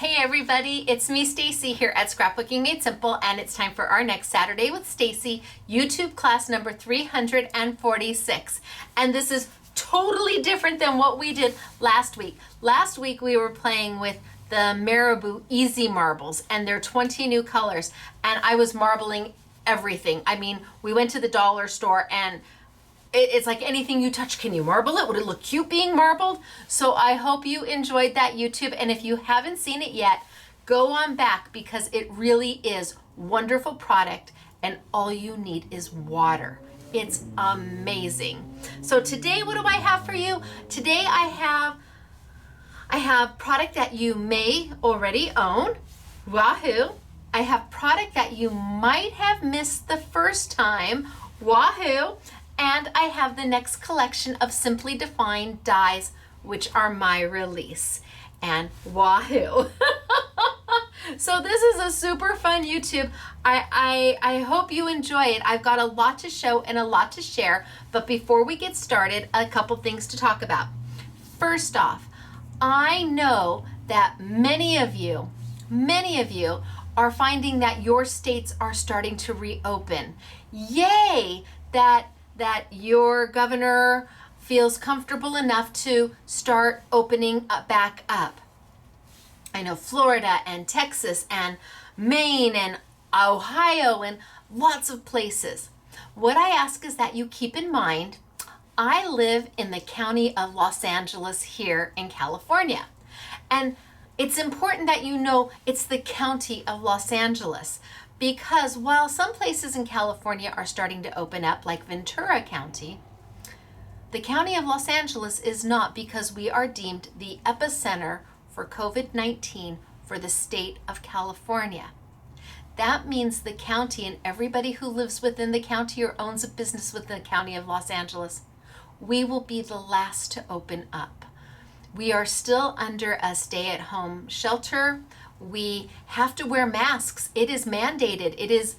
Hey everybody, it's me Stacy here at Scrapbooking Made Simple, and it's time for our next Saturday with Stacy YouTube class number 346. And this is totally different than what we did last week. Last week we were playing with the Marabou Easy Marbles and their 20 new colors, and I was marbling everything. I mean, we went to the dollar store and it's like anything you touch, can you marble it? Would it look cute being marbled? So I hope you enjoyed that YouTube. And if you haven't seen it yet, go on back because it really is wonderful product and all you need is water. It's amazing. So today, what do I have for you? Today I have product that you may already own. Wahoo. I have product that you might have missed the first time. Wahoo. And I have the next collection of Simply Defined dies, which are my release. And wahoo. So this is a super fun YouTube. I hope you enjoy it. I've got a lot to show and a lot to share. But before we get started, a couple things to talk about. First off, I know that many of you are finding that your states are starting to reopen. Yay! That your governor feels comfortable enough to start opening back up. I know Florida and Texas and Maine and Ohio and lots of places. What I ask is that you keep in mind, I live in the county of Los Angeles here in California. And it's important that you know it's the county of Los Angeles. Because while some places in California are starting to open up, like Ventura County, the county of Los Angeles is not, because we are deemed the epicenter for COVID-19 for the state of California. That means the county and everybody who lives within the county or owns a business within the county of Los Angeles, we will be the last to open up. We are still under a stay-at-home shelter. We have to wear masks. It is mandated. It is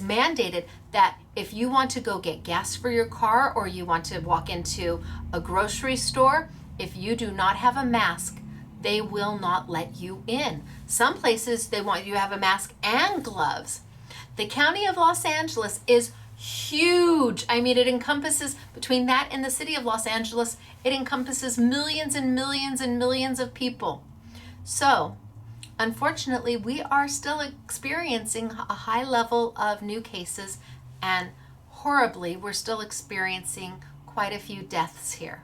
mandated that if you want to go get gas for your car or you want to walk into a grocery store, if you do not have a mask, they will not let you in. Some places they want you to have a mask and gloves. The county of Los Angeles is huge. I mean, it encompasses, between that and the city of Los Angeles, it encompasses millions and millions and millions of people. So, unfortunately, we are still experiencing a high level of new cases, and horribly, we're still experiencing quite a few deaths here.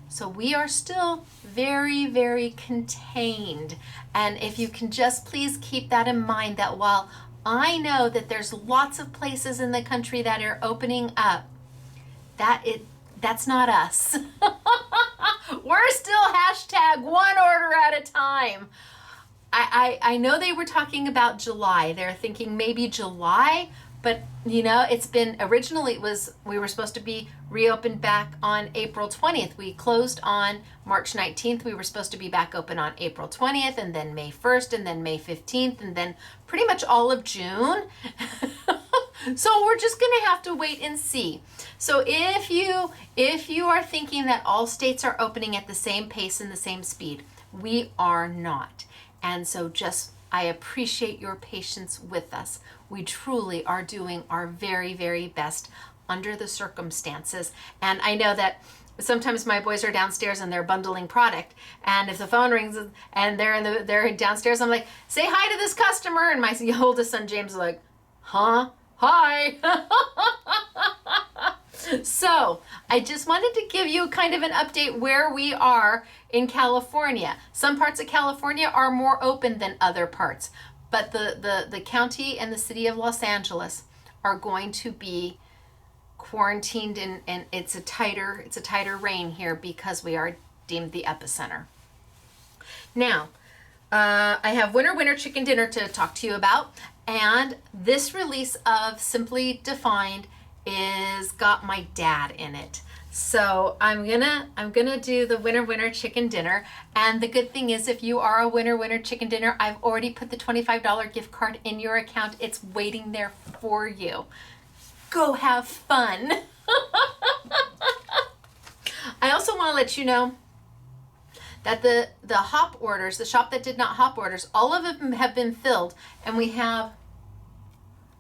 So we are still very, very contained. And if you can just please keep that in mind, that while I know that there's lots of places in the country that are opening up, that's not us. We're still hashtag one order at a time. I know they were talking about July. They're thinking maybe July, but you know, it's been, originally we were supposed to be reopened back on April 20th. We closed on March 19th. We were supposed to be back open on April 20th, and then May 1st, and then May 15th, and then pretty much all of June. So we're just gonna have to wait and see. So if you are thinking that all states are opening at the same pace and the same speed, we are not. And so I appreciate your patience with us. We truly are doing our very, very best under the circumstances. And I know that sometimes my boys are downstairs and they're bundling product. And if the phone rings and they're downstairs, I'm like, say hi to this customer. And my oldest son, James, is like, huh? Hi. So I just wanted to give you kind of an update where we are in California. Some parts of California are more open than other parts, but the county and the city of Los Angeles are going to be quarantined, and it's a tighter rein here because we are deemed the epicenter. Now, I have Winter Chicken Dinner to talk to you about, and this release of Simply Defined is got my dad in it. So I'm gonna do the Winter Chicken Dinner. And the good thing is, if you are a Winter Chicken Dinner, I've already put the $25 gift card in your account. It's waiting there for you. Go have fun. I also want to let you know that the hop orders, the shop that did not hop orders, all of them have been filled, and we have,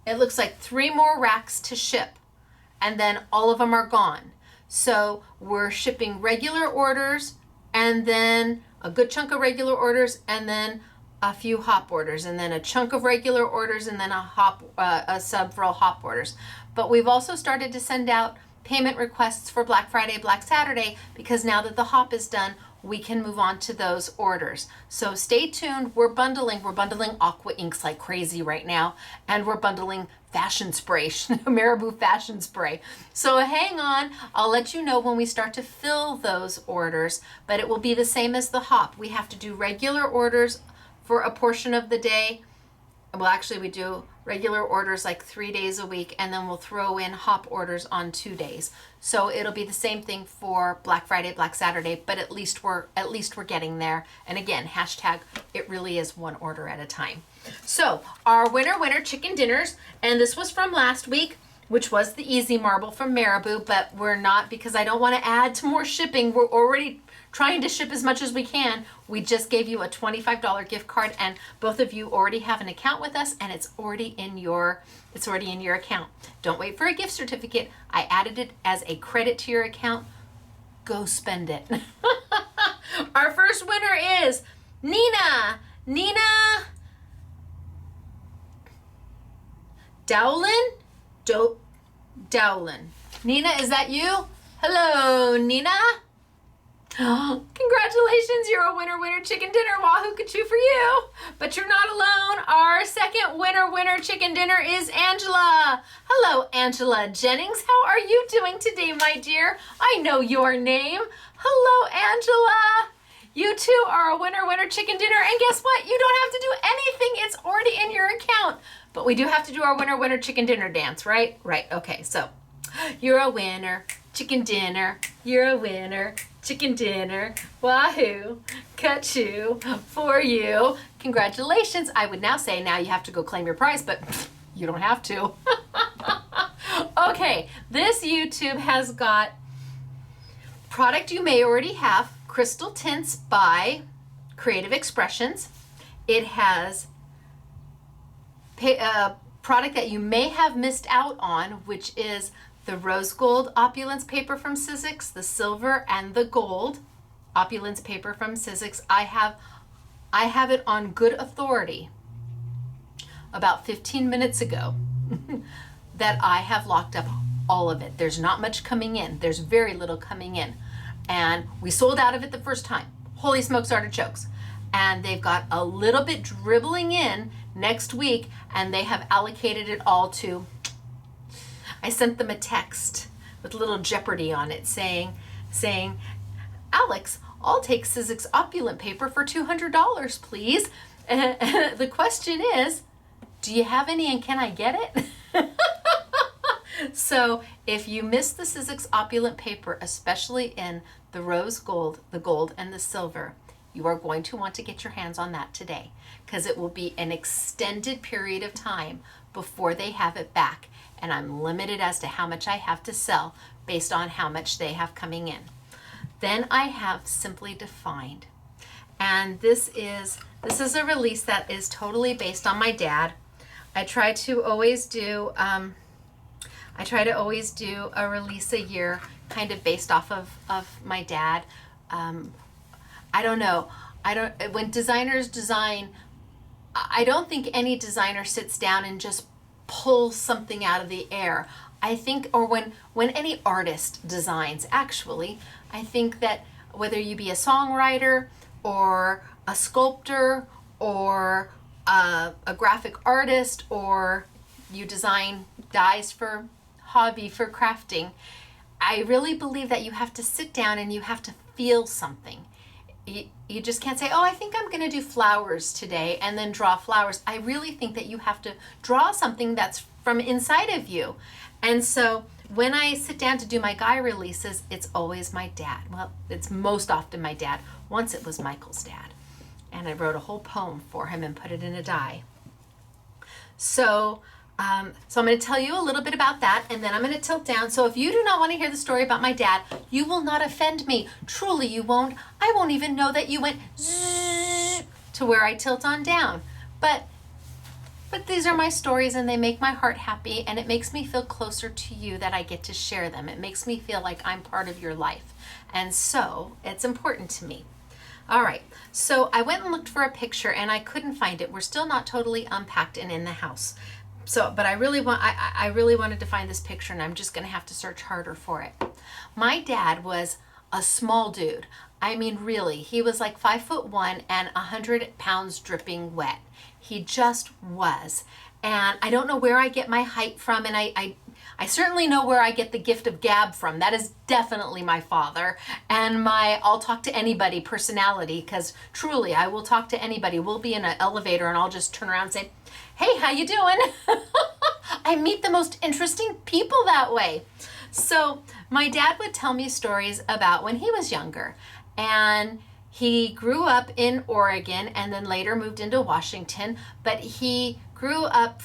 it looks like 3 more racks to ship, and then all of them are gone. So we're shipping regular orders, and then a good chunk of regular orders, and then a few hop orders, and then a chunk of regular orders, and then several hop orders. But we've also started to send out payment requests for Black Friday, Black Saturday, because now that the hop is done, we can move on to those orders. So stay tuned. We're bundling aqua inks like crazy right now, and we're bundling fashion spray, Marabou fashion spray. So hang on, I'll let you know when we start to fill those orders, but it will be the same as the hop. We have to do regular orders for a portion of the day. Well, actually we do regular orders like 3 days a week, and then we'll throw in hop orders on 2 days. So it'll be the same thing for Black Friday, Black Saturday, but at least we're getting there. And again, hashtag, it really is one order at a time. So our winter chicken dinners, and this was from last week, which was the easy marble from Marabou, but we're not, because I don't want to add to more shipping. We're already trying to ship as much as we can. We just gave you a $25 gift card, and both of you already have an account with us, and it's already in your account. Don't wait for a gift certificate. I added it as a credit to your account. Go spend it. Our first winner is Nina Dowlin. Nina, is that you? Hello, Nina. Congratulations, you're a winner chicken dinner. Wahoo kachoo for you. But you're not alone. Our second winner chicken dinner is Angela. Hello, Angela Jennings. How are you doing today, my dear? I know your name. Hello, Angela. You too are a winner chicken dinner. And guess what? You don't have to do anything. It's already in your account. But we do have to do our winner chicken dinner dance, right? Right. Okay. So you're a winner chicken dinner. You're a winner chicken dinner. Wahoo, kachoo for you. Congratulations. I would now say now you have to go claim your prize, but you don't have to. Okay, this YouTube has got product you may already have, Crystal Tints by Creative Expressions. It has a product that you may have missed out on, which is the rose gold Opulence paper from Sizzix, the silver and the gold Opulence paper from Sizzix. I have it on good authority about 15 minutes ago that I have locked up all of it. There's not much coming in. There's very little coming in. And we sold out of it the first time. Holy smokes artichokes. And they've got a little bit dribbling in next week, and they have allocated it all to, I sent them a text with a little Jeopardy on it saying, Alex, I'll take Sizzix Opulent paper for $200, please. The question is, do you have any and can I get it? So if you miss the Sizzix Opulent paper, especially in the rose gold, the gold, and the silver, you are going to want to get your hands on that today, because it will be an extended period of time before they have it back. And I'm limited as to how much I have to sell based on how much they have coming in. Then I have Simply Defined. And this is a release that is totally based on my dad. I try to always do a release a year kind of based off of my dad. I don't know. When designers design, I don't think any designer sits down and just pulls something out of the air. I think, or when any artist designs, actually, I think that whether you be a songwriter or a sculptor or a graphic artist, or you design dies for hobby, for crafting, I really believe that you have to sit down and you have to feel something. You just can't say, oh, I think I'm going to do flowers today and then draw flowers. I really think that you have to draw something that's from inside of you. And so when I sit down to do my guy releases, it's always my dad. Well, it's most often my dad. Once it was Michael's dad. And I wrote a whole poem for him and put it in a die. So So I'm going to tell you a little bit about that, and then I'm going to tilt down. So if you do not want to hear the story about my dad, you will not offend me. Truly, you won't. I won't even know that you went zzz to where I tilt on down. But these are my stories, and they make my heart happy, and it makes me feel closer to you that I get to share them. It makes me feel like I'm part of your life. And so it's important to me. All right, so I went and looked for a picture, and I couldn't find it. We're still not totally unpacked and in the house. So, but I really wanted to find this picture, and I'm just going to have to search harder for it. My dad was a small dude. I mean, really, he was like 5'1" and 100 pounds dripping wet. He just was. And I don't know where I get my height from, and I certainly know where I get the gift of gab from. That is definitely my father, and my I'll talk to anybody personality, because truly I will talk to anybody. We'll be in an elevator and I'll just turn around and say, hey, how you doing? I meet the most interesting people that way. So my dad would tell me stories about when he was younger, and he grew up in Oregon and then later moved into Washington, but he grew up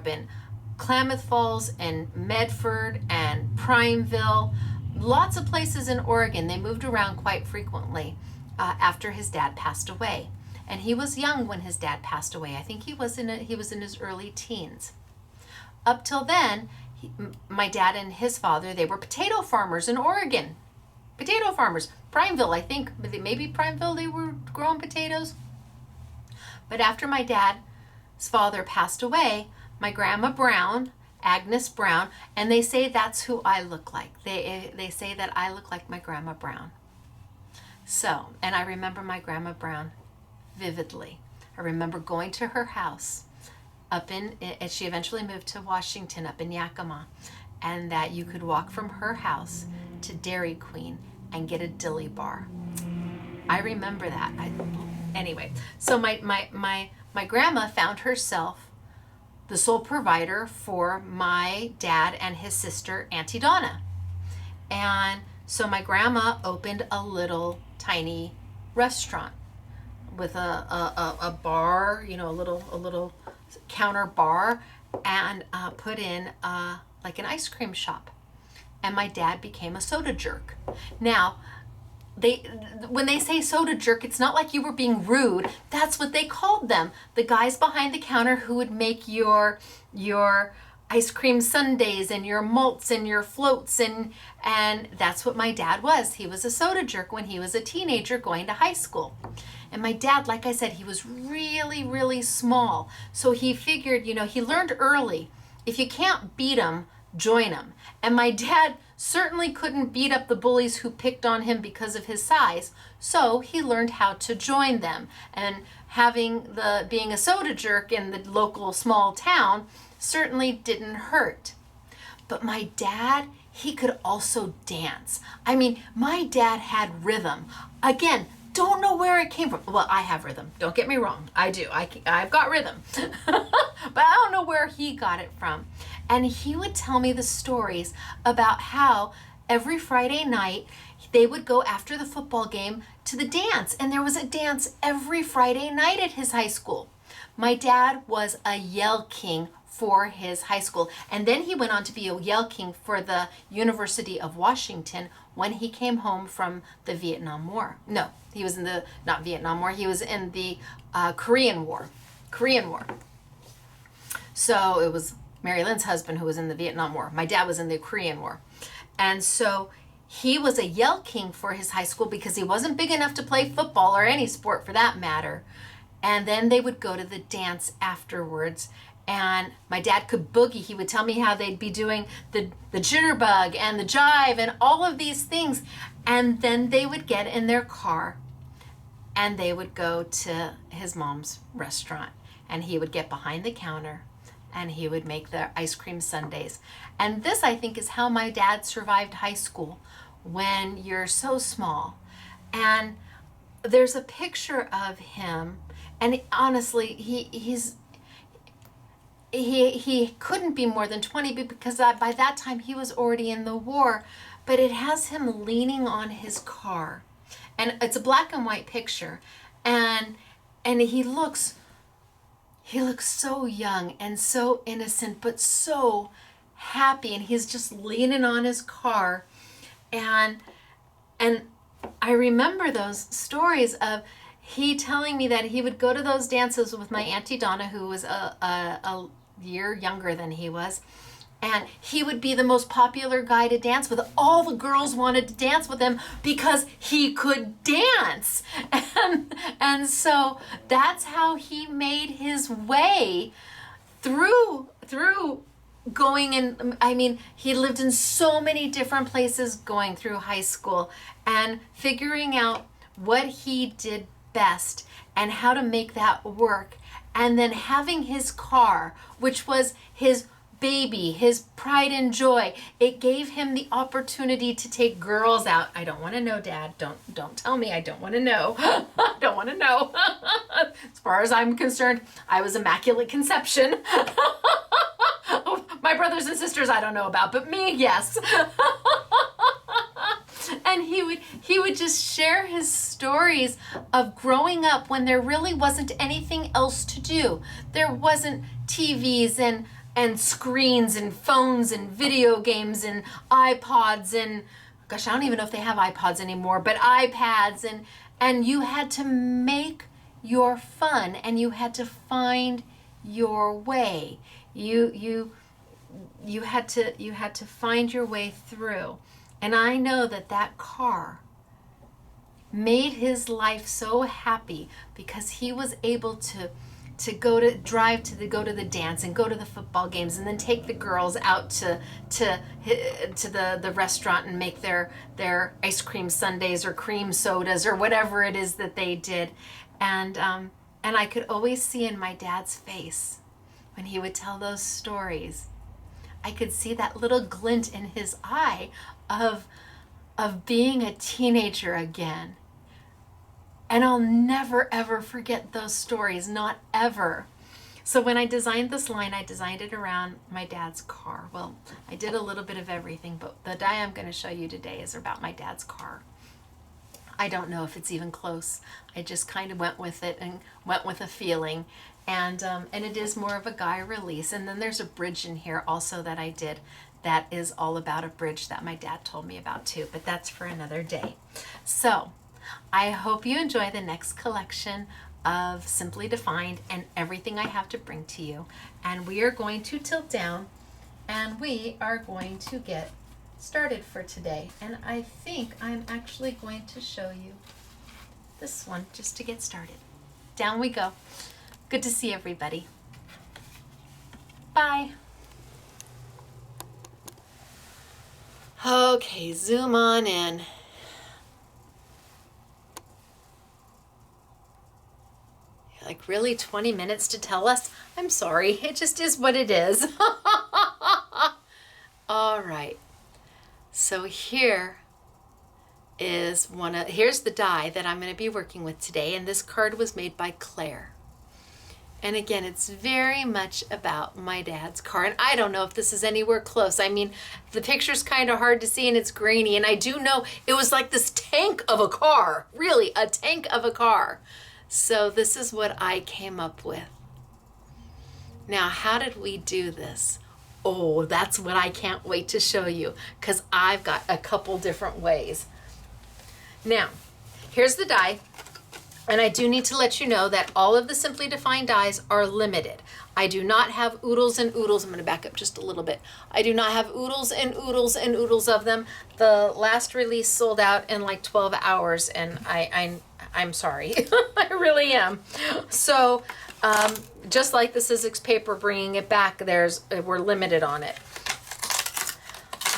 in Klamath Falls and Medford and Primeville, lots of places in Oregon. They moved around quite frequently after his dad passed away. And he was young when his dad passed away. I think he was in his early teens. Up till then, my dad and his father, they were potato farmers in Oregon. Potato farmers. Primeville, I think, maybe Primeville, they were growing potatoes. But after my dad's father passed away, my grandma Brown, Agnes Brown, and they say that's who I look like. They say that I look like my grandma Brown. So, and I remember my grandma Brown vividly. I remember going to her house and she eventually moved to Washington, up in Yakima, and that you could walk from her house to Dairy Queen and get a dilly bar. I remember that. Anyway, so my grandma found herself the sole provider for my dad and his sister, Auntie Donna. And so my grandma opened a little tiny restaurant with a bar, a little counter bar, and put in like an ice cream shop. And my dad became a soda jerk. Now, when they say soda jerk, it's not like you were being rude. That's what they called them. The guys behind the counter who would make your ice cream sundaes and your malts and your floats, and that's what my dad was. He was a soda jerk when he was a teenager going to high school. And my dad, like I said, he was really, really small. So he figured, he learned early, if you can't beat them, join them. And my dad certainly couldn't beat up the bullies who picked on him because of his size. So he learned how to join them. And being a soda jerk in the local small town certainly didn't hurt. But my dad, he could also dance. I mean, my dad had rhythm. Again, don't know where it came from. Well, I have rhythm. Don't get me wrong. I do. I've got rhythm. But I don't know where he got it from. And he would tell me the stories about how every Friday night they would go after the football game to the dance. And there was a dance every Friday night at his high school. My dad was a yell king for his high school. And then he went on to be a yell king for the University of Washington when he came home from the Vietnam War. No, he was in not Vietnam War, he was in the Korean War. So it was Mary Lynn's husband who was in the Vietnam War. My dad was in the Korean War. And so he was a yell king for his high school because he wasn't big enough to play football or any sport for that matter. And then they would go to the dance afterwards. And my dad could boogie. He would tell me how they'd be doing the jitterbug and the jive and all of these things. And then they would get in their car and they would go to his mom's restaurant. And he would get behind the counter and he would make the ice cream sundaes. And this, I think, is how my dad survived high school, when you're so small. And there's a picture of him, and honestly, he couldn't be more than 20 because by that time he was already in the war, but it has him leaning on his car. And it's a black and white picture, and he looks he looks so young and so innocent, but so happy. And he's just leaning on his car. And I remember those stories of he telling me that he would go to those dances with my Auntie Donna, who was a year younger than he was. And he would be the most popular guy to dance with. All the girls wanted to dance with him because he could dance. And so that's how he made his way through going in. I mean, he lived in so many different places going through high school and figuring out what he did best and how to make that work. And then having his car, which was his baby, his pride and joy. It gave him the opportunity to take girls out. I don't want to know, Dad. Don't tell me. I don't want to know. I don't want to know. As far as I'm concerned, I was immaculate conception. My brothers and sisters, I don't know about, but me, yes. And he would just share his stories of growing up when there really wasn't anything else to do. There wasn't TVs and screens and phones and video games and iPods and, gosh, I don't even know if they have iPods anymore, but iPads, and you had to make your fun and you had to find your way. You had to find your way through. And I know that car made his life so happy because he was able to go to the dance and go to the football games and then take the girls out to the restaurant and make their ice cream sundaes or cream sodas or whatever it is that they did. And I could always see in my dad's face when he would tell those stories, I could see that little glint in his eye of being a teenager again. And I'll never, ever forget those stories, not ever. So when I designed this line, I designed it around my dad's car. Well, I did a little bit of everything, but the die I'm going to show you today is about my dad's car. I don't know if it's even close. I just kind of went with it and went with a feeling. And it is more of a guy release. And then there's a bridge in here also that I did that is all about a bridge that my dad told me about too, but that's for another day. So I hope you enjoy the next collection of Simply Defined and everything I have to bring to you. And we are going to tilt down and we are going to get started for today. And I think I'm actually going to show you this one just to get started. Down we go. Good to see everybody. Bye. Okay, zoom on in. Like, really, 20 minutes to tell us? I'm sorry, it just is what it is. All right, so here's the die that I'm going to be working with today, and this card was made by Claire. And again, it's very much about my dad's car. And I don't know if this is anywhere close. I mean, the picture's kind of hard to see and it's grainy. And I do know it was like this tank of a car, really a tank of a car. So this is what I came up with. Now, how did we do this? Oh, that's what I can't wait to show you because I've got a couple different ways. Now, here's the die. And I do need to let you know that all of the Simply Defined dies are limited. I do not have oodles and oodles. I'm going to back up just a little bit. I do not have oodles and oodles and oodles of them. The last release sold out in like 12 hours, and I'm sorry. I really am. So just like the Sizzix paper, bringing it back, we're limited on it.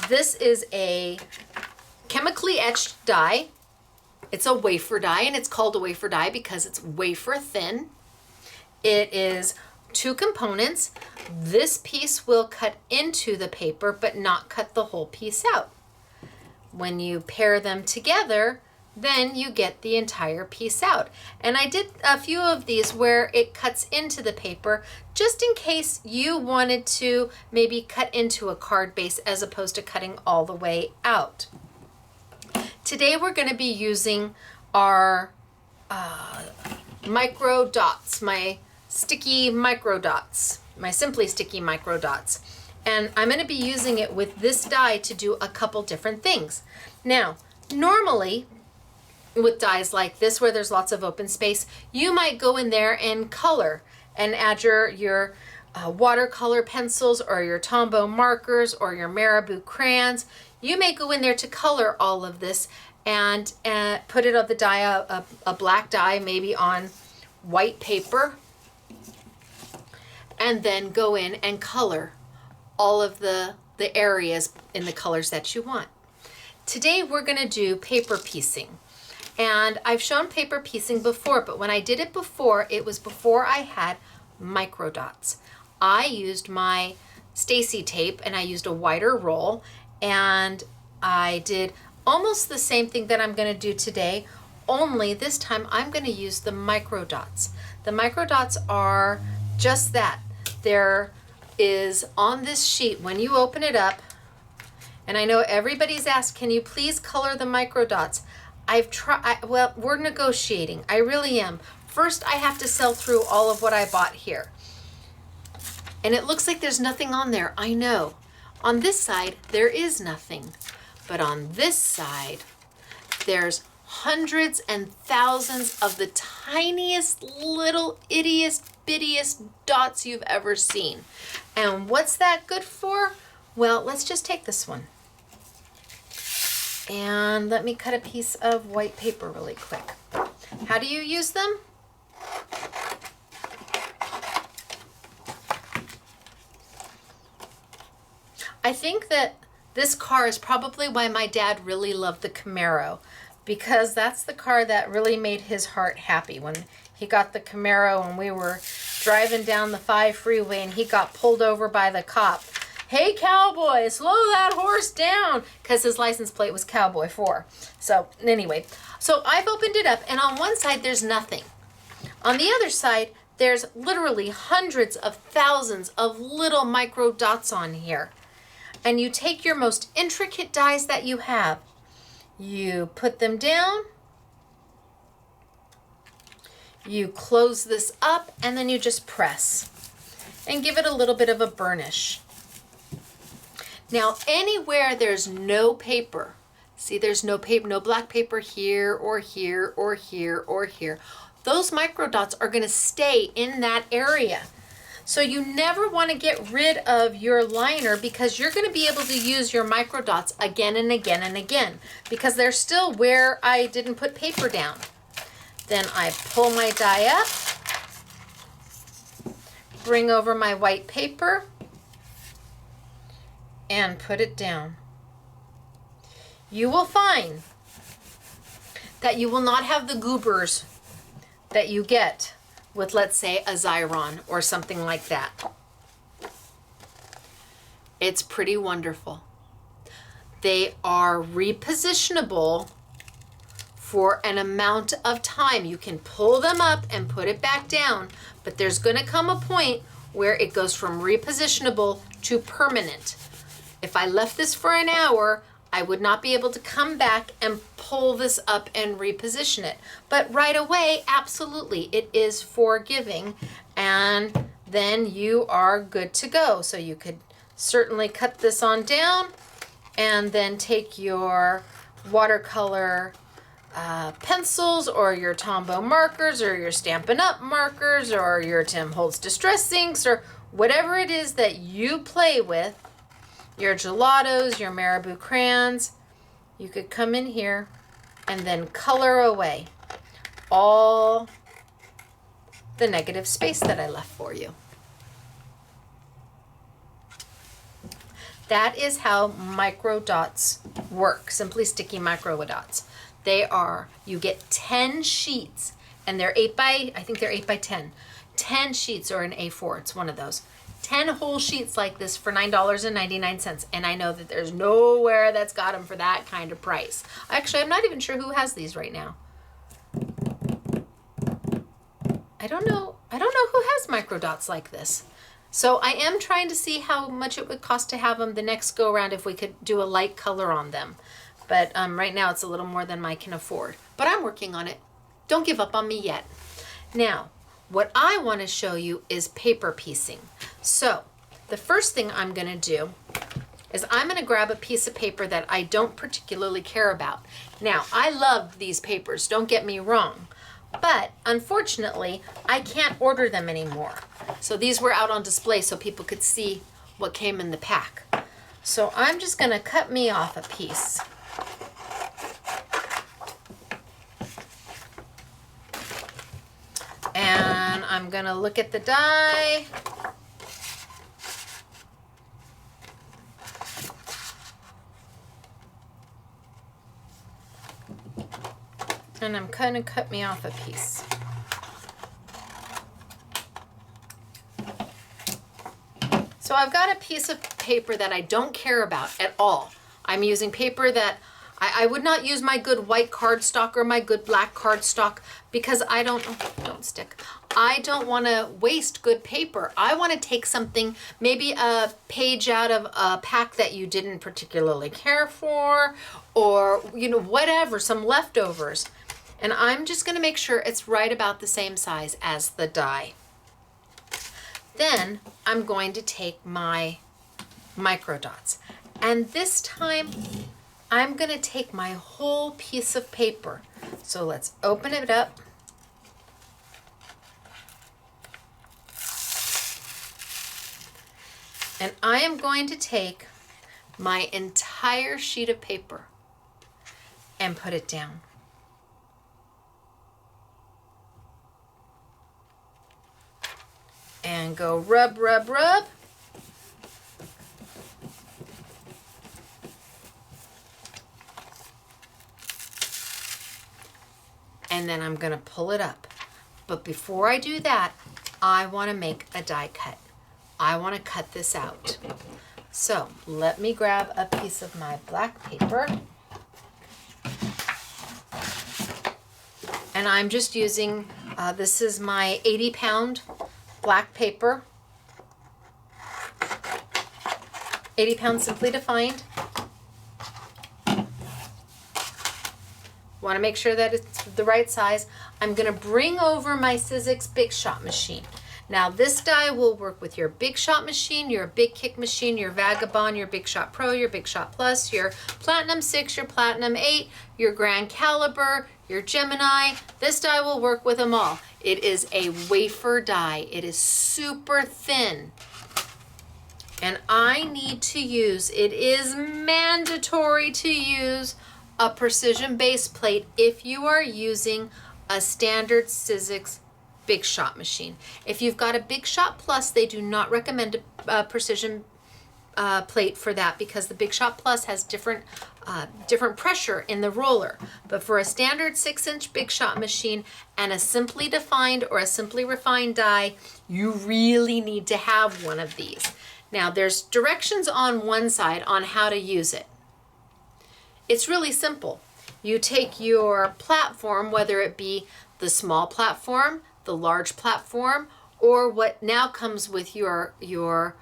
This is a chemically etched die. It's a wafer die, and it's called a wafer die because it's wafer thin. It is 2 components. This piece will cut into the paper, but not cut the whole piece out. When you pair them together, then you get the entire piece out. And I did a few of these where it cuts into the paper, just in case you wanted to maybe cut into a card base as opposed to cutting all the way out. Today we're going to be using our micro dots, my sticky micro dots, my Simply Sticky micro dots. And I'm going to be using it with this die to do a couple different things. Now, normally with dies like this where there's lots of open space, you might go in there and color and add your watercolor pencils or your Tombow markers or your Marabou crayons. You may go in there to color all of this and put it on the die, a black die, maybe on white paper, and then go in and color all of the areas in the colors that you want. Today we're going to do paper piecing. And I've shown paper piecing before, but when I did it before, it was before I had micro dots. I used my Stacy tape and I used a wider roll, and I did almost the same thing that I'm going to do today, only this time I'm going to use the micro dots. The micro dots are just that. There is on this sheet, when you open it up, and I know everybody's asked, can you please color the micro dots? I've tried, well, we're negotiating. I really am. First, I have to sell through all of what I bought here. And it looks like there's nothing on there. I know. On this side, there is nothing. But on this side, there's hundreds and thousands of the tiniest little ittiest bittiest dots you've ever seen. And what's that good for? Well, let's just take this one. And let me cut a piece of white paper really quick. How do you use them? I think that this car is probably why my dad really loved the Camaro, because that's the car that really made his heart happy. When he got the Camaro and we were driving down the 5 freeway and he got pulled over by the cop. Hey, cowboy, slow that horse down, because his license plate was Cowboy 4. So anyway, so I've opened it up, and on one side there's nothing. On the other side, there's literally hundreds of thousands of little micro dots on here. And you take your most intricate dies that you have, you put them down, you close this up, and then you just press and give it a little bit of a burnish. Now, anywhere there's no paper, see there's no paper, no black paper here or here or here or here, those micro dots are going to stay in that area. So you never want to get rid of your liner, because you're going to be able to use your micro dots again and again and again, because they're still where I didn't put paper down. Then I pull my die up, bring over my white paper, and put it down. You will find that you will not have the goobers that you get with, let's say, a Xyron or something like that. It's pretty wonderful. They are repositionable for an amount of time. You can pull them up and put it back down, but there's going to come a point where it goes from repositionable to permanent. If I left this for an hour, I would not be able to come back and pull this up and reposition it. But right away, absolutely, it is forgiving, and then you are good to go. So you could certainly cut this on down and then take your watercolor pencils or your Tombow markers or your Stampin' Up! Markers or your Tim Holtz Distress inks or whatever it is that you play with, your gelatos, your Marabou crayons, you could come in here and then color away all the negative space that I left for you. That is how micro dots work, Simply Sticky micro dots. They are, you get 10 sheets, and they're 8 by, I think they're 8 by 10. 10 sheets or an A4, it's one of those. 10 whole sheets like this for $9.99, and I know that there's nowhere that's got them for that kind of price. Actually, I'm not even sure who has these right now. I don't know who has micro dots like this. So I am trying to see how much it would cost to have them the next go around if we could do a light color on them. But right now it's a little more than I can afford. But I'm working on it. Don't give up on me yet. Now, What I want to show you is paper piecing. So the first thing I'm going to do is I'm going to grab a piece of paper that I don't particularly care about. Now, I love these papers, don't get me wrong, but unfortunately, I can't order them anymore. So these were out on display so people could see what came in the pack. So I'm just going to cut me off a piece. And I'm going to look at the die. And I'm going to cut me off a piece. So I've got a piece of paper that I don't care about at all. I'm using paper that I would not use my good white cardstock or my good black cardstock because I don't want to waste good paper. I want to take something, maybe a page out of a pack that you didn't particularly care for, or, you know, whatever, some leftovers. And I'm just going to make sure it's right about the same size as the die. Then I'm going to take my micro dots. And this time I'm going to take my whole piece of paper. So let's open it up. And I am going to take my entire sheet of paper and put it down. And go rub, rub, rub. And then I'm going to pull it up. But before I do that, I want to make a die cut. I want to cut this out. So let me grab a piece of my black paper. And I'm just using, this is my 80-pound black paper. 80 pounds Simply Defined. Want to make sure that it's the right size. I'm going to bring over my Sizzix Big Shot machine. Now this die will work with your Big Shot machine, your Big Kick machine, your Vagabond, your Big Shot Pro, your Big Shot Plus, your Platinum 6, your Platinum 8, your Grand Caliber, your Gemini. This die will work with them all. It is a wafer die. It is super thin. And I need to use, it is mandatory to use a precision base plate if you are using a standard Sizzix Big Shot machine. If you've got a Big Shot Plus, they do not recommend a precision plate for that because the Big Shot Plus has different pressure in the roller. But for a standard 6-inch Big Shot machine and a Simply Defined or a Simply Refined die, you really need to have one of these. Now there's directions on one side on how to use it. It's really simple. You take your platform, whether it be the small platform, the large platform, or what now comes with your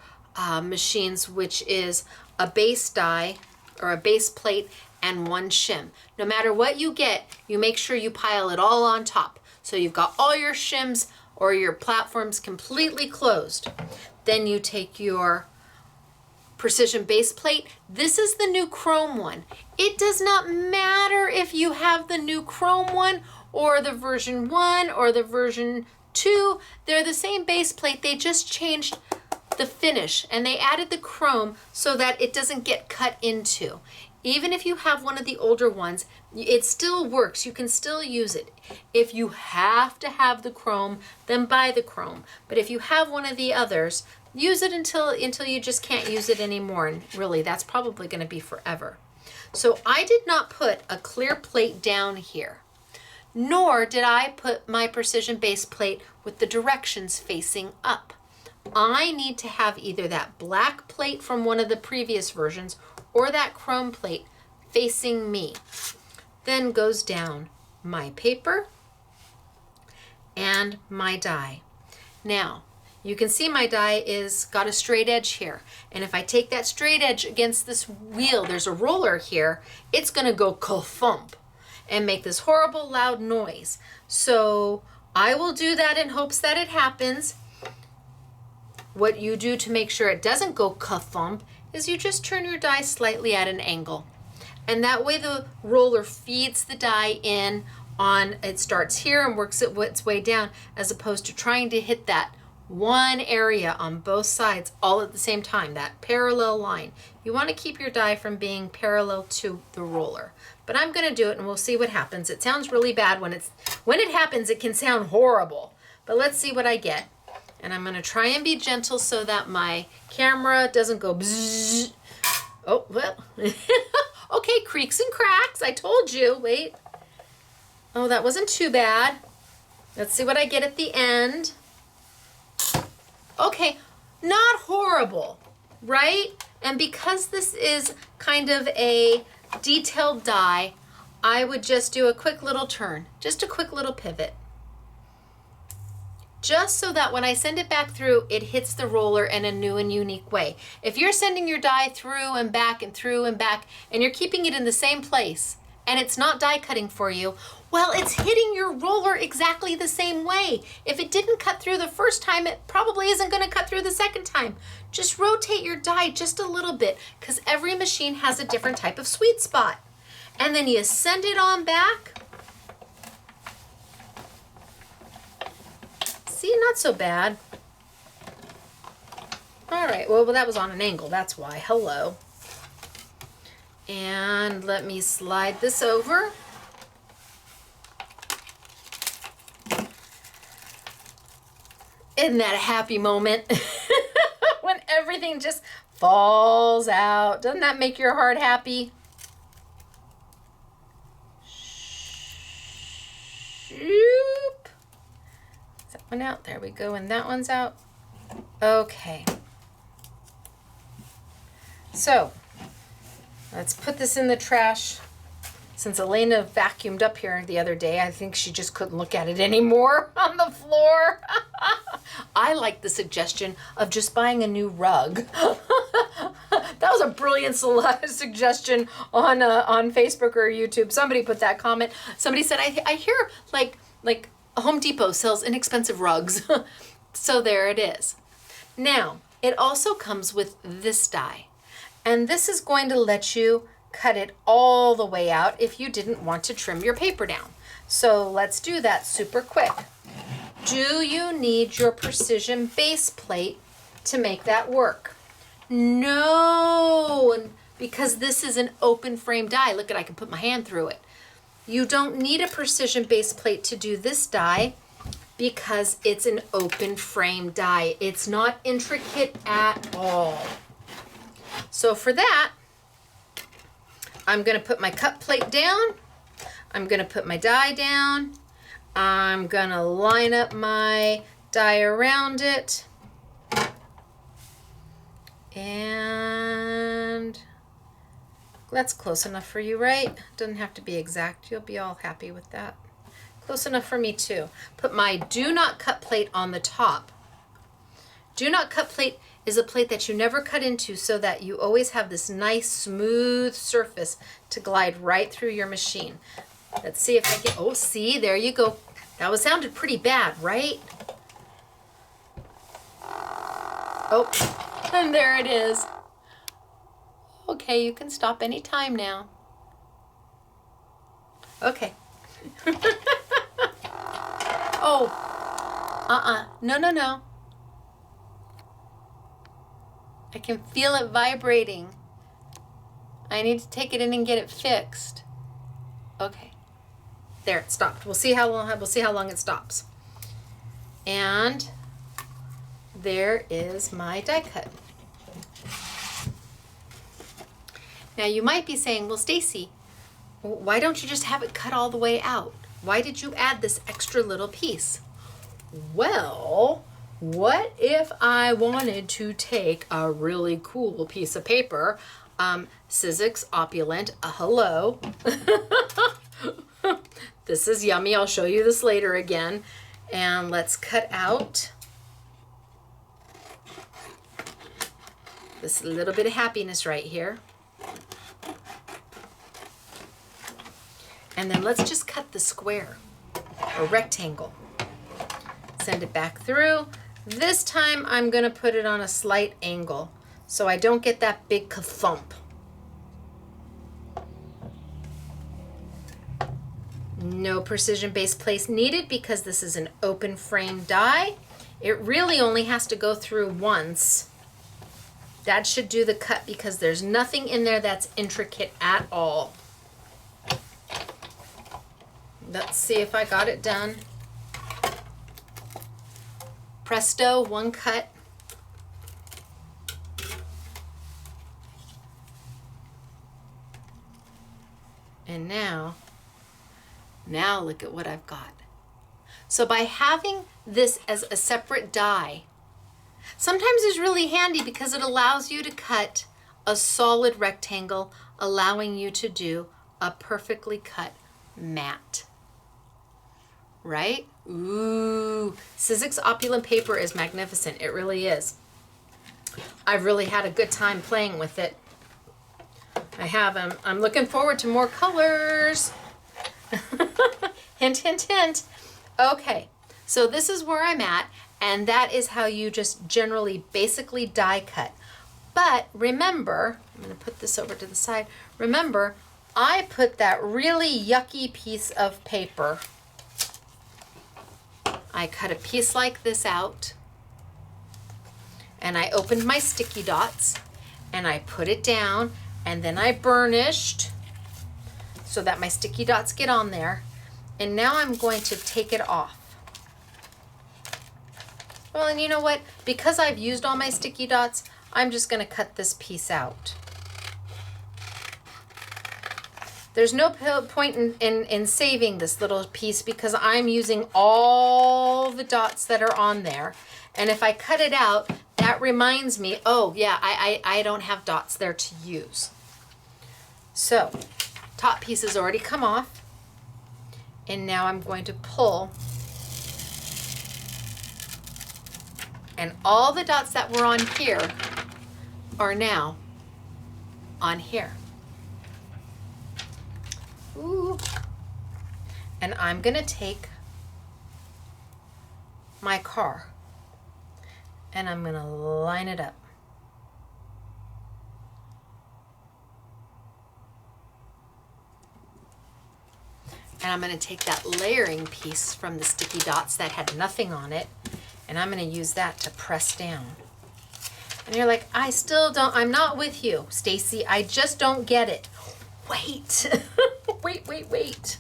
machines, which is a base die or a base plate and one shim. No matter what you get, you make sure you pile it all on top. So you've got all your shims or your platforms completely closed. Then you take your precision base plate. This is the new chrome one. It does not matter if you have the new chrome one or the version 1 or the version 2. They're the same base plate. They just changed the finish and they added the chrome so that it doesn't get cut into. Even if you have one of the older ones, it still works. You can still use it. If you have to have the chrome, then buy the chrome. But if you have one of the others, use it until you just can't use it anymore. And really, that's probably going to be forever. So I did not put a clear plate down here, nor did I put my precision base plate with the directions facing up. I need to have either that black plate from one of the previous versions or that chrome plate facing me. Then goes down my paper and my die. Now, you can see my die is got a straight edge here. And if I take that straight edge against this wheel, there's a roller here, it's gonna go ka-thump and make this horrible loud noise. So I will do that in hopes that it happens. What you do to make sure it doesn't go ka-thump is you just turn your die slightly at an angle. And that way the roller feeds the die in on, it starts here and works its way down, as opposed to trying to hit that one area on both sides all at the same time, that parallel line. You want to keep your die from being parallel to the roller. But I'm going to do it and we'll see what happens. It sounds really bad when it happens. It can sound horrible. But let's see what I get. And I'm going to try and be gentle so that my camera doesn't go bzzz. Oh, well. Okay, creaks and cracks. I told you. Wait. Oh, that wasn't too bad. Let's see what I get at the end. Okay, not horrible, right? And because this is kind of a detailed die, I would just do a quick little turn, just a quick little pivot. Just so that when I send it back through, it hits the roller in a new and unique way. If you're sending your die through and back and through and back, and you're keeping it in the same place, and it's not die cutting for you, well, it's hitting your roller exactly the same way. If it didn't cut through the first time, it probably isn't going to cut through the second time. Just rotate your die just a little bit, because every machine has a different type of sweet spot. And then you send it on back. See, not so bad. All right, well, that was on an angle, that's why. Hello. And let me slide this over. Isn't that a happy moment? When everything just falls out. Doesn't that make your heart happy? Shoop. Is that one out? There we go. And that one's out. Okay. So, let's put this in the trash. Since Elena vacuumed up here the other day, I think she just couldn't look at it anymore on the floor. I like the suggestion of just buying a new rug. That was a brilliant suggestion on Facebook or YouTube. Somebody put that comment. Somebody said, I hear like Home Depot sells inexpensive rugs. So there it is. Now, it also comes with this die. And this is going to let you cut it all the way out if you didn't want to trim your paper down. So let's do that super quick. Do you need your precision base plate to make that work? No, because this is an open frame die. Look at, I can put my hand through it. You don't need a precision base plate to do this die because it's an open frame die. It's not intricate at all. So for that, I'm going to put my cut plate down. I'm going to put my die down. I'm going to line up my die around it. And that's close enough for you, right? Doesn't have to be exact. You'll be all happy with that. Close enough for me too. Put my do not cut plate on the top. Do not cut plate is a plate that you never cut into so that you always have this nice smooth surface to glide right through your machine. Let's see if I can, oh, see, there you go. That sounded pretty bad, right? Oh, and there it is. Okay, you can stop any time now. Okay. Oh, no. I can feel it vibrating. I need to take it in and get it fixed. Okay. There, it stopped. We'll see how long it stops. And there is my die cut. Now you might be saying, well, Stacy, why don't you just have it cut all the way out? Why did you add this extra little piece? Well, what if I wanted to take a really cool piece of paper, Sizzix Opulent, hello. This is yummy. I'll show you this later again. And let's cut out this little bit of happiness right here. And then let's just cut the square or rectangle. send it back through. This time I'm gonna put it on a slight angle so I don't get that big ka-thump. No precision base place needed because this is an open frame die. It really only has to go through once. That should do the cut because there's nothing in there that's intricate at all. Let's see if I got it done. Presto, one cut. And now look at what I've got. So by having this as a separate die, sometimes it's really handy because it allows you to cut a solid rectangle, allowing you to do a perfectly cut mat. Right? Ooh, Sizzix Opulent paper is magnificent. It really is. I've really had a good time playing with it. I have. I'm looking forward to more colors. Hint, hint, hint. Okay, so this is where I'm at, and that is how you just generally basically die cut. But remember, I'm going to put this over to the side. Remember, I put that really yucky piece of paper. I cut a piece like this out, and I opened my sticky dots, and I put it down, and then I burnished so that my sticky dots get on there. And now I'm going to take it off. Well, and you know what? Because I've used all my sticky dots, I'm just going to cut this piece out. There's no point in saving this little piece because I'm using all the dots that are on there. And if I cut it out, that reminds me, oh yeah, I don't have dots there to use. So, top piece has already come off. And now I'm going to pull. And all the dots that were on here are now on here. Ooh. And I'm going to take my car and I'm going to line it up. And I'm going to take that layering piece from the sticky dots that had nothing on it, and I'm going to use that to press down. And you're like, I'm not with you, Stacy. I just don't get it. Wait. wait.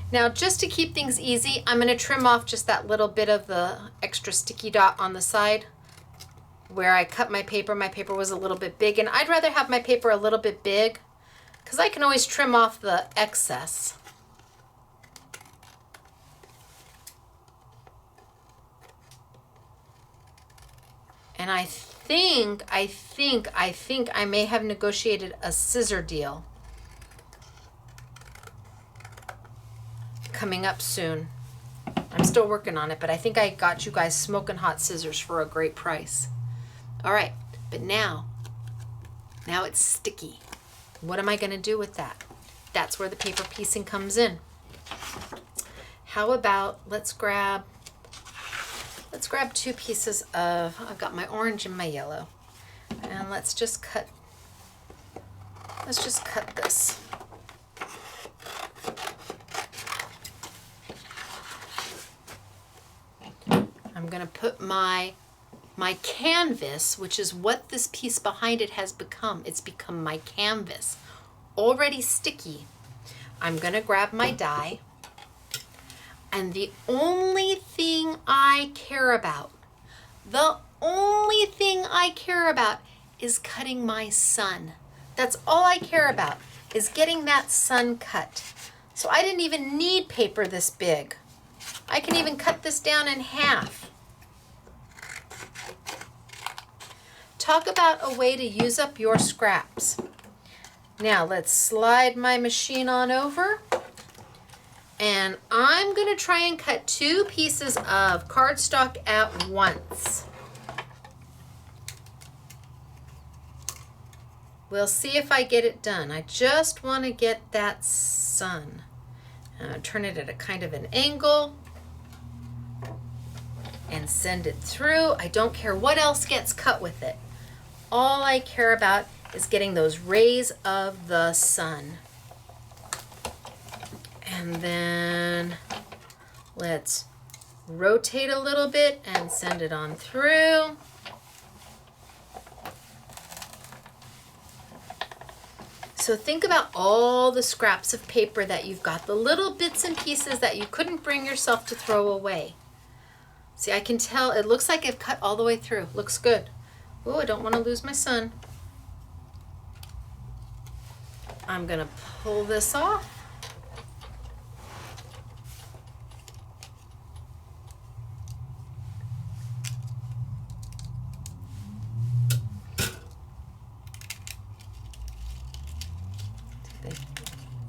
Now, just to keep things easy, I'm going to trim off just that little bit of the extra sticky dot on the side where I cut my paper. My paper was a little bit big, and I'd rather have my paper a little bit big because I can always trim off the excess. And I think I may have negotiated a scissor deal coming up soon. I'm still working on it, but I think I got you guys smoking hot scissors for a great price. All right, but now it's sticky. What am I going to do with that? That's where the paper piecing comes in. How about let's grab two pieces of, I've got my orange and my yellow, and let's just cut this. I'm going to put my canvas, which is what this piece behind it has become. It's become my canvas, already sticky. I'm going to grab my die, and the only thing I care about is cutting my sun. That's all I care about, is getting that sun cut. So I didn't even need paper this big. I can even cut this down in half. Talk about a way to use up your scraps. Now let's slide my machine on over, and I'm going to try and cut 2 pieces of cardstock at once. We'll see if I get it done. I just want to get that sun. Turn it at a kind of an angle. and send it through. I don't care what else gets cut with it. All I care about is getting those rays of the sun. And then let's rotate a little bit and send it on through. So think about all the scraps of paper that you've got, the little bits and pieces that you couldn't bring yourself to throw away. See, I can tell, it looks like I've cut all the way through. Looks good. Oh, I don't want to lose my sun. I'm going to pull this off.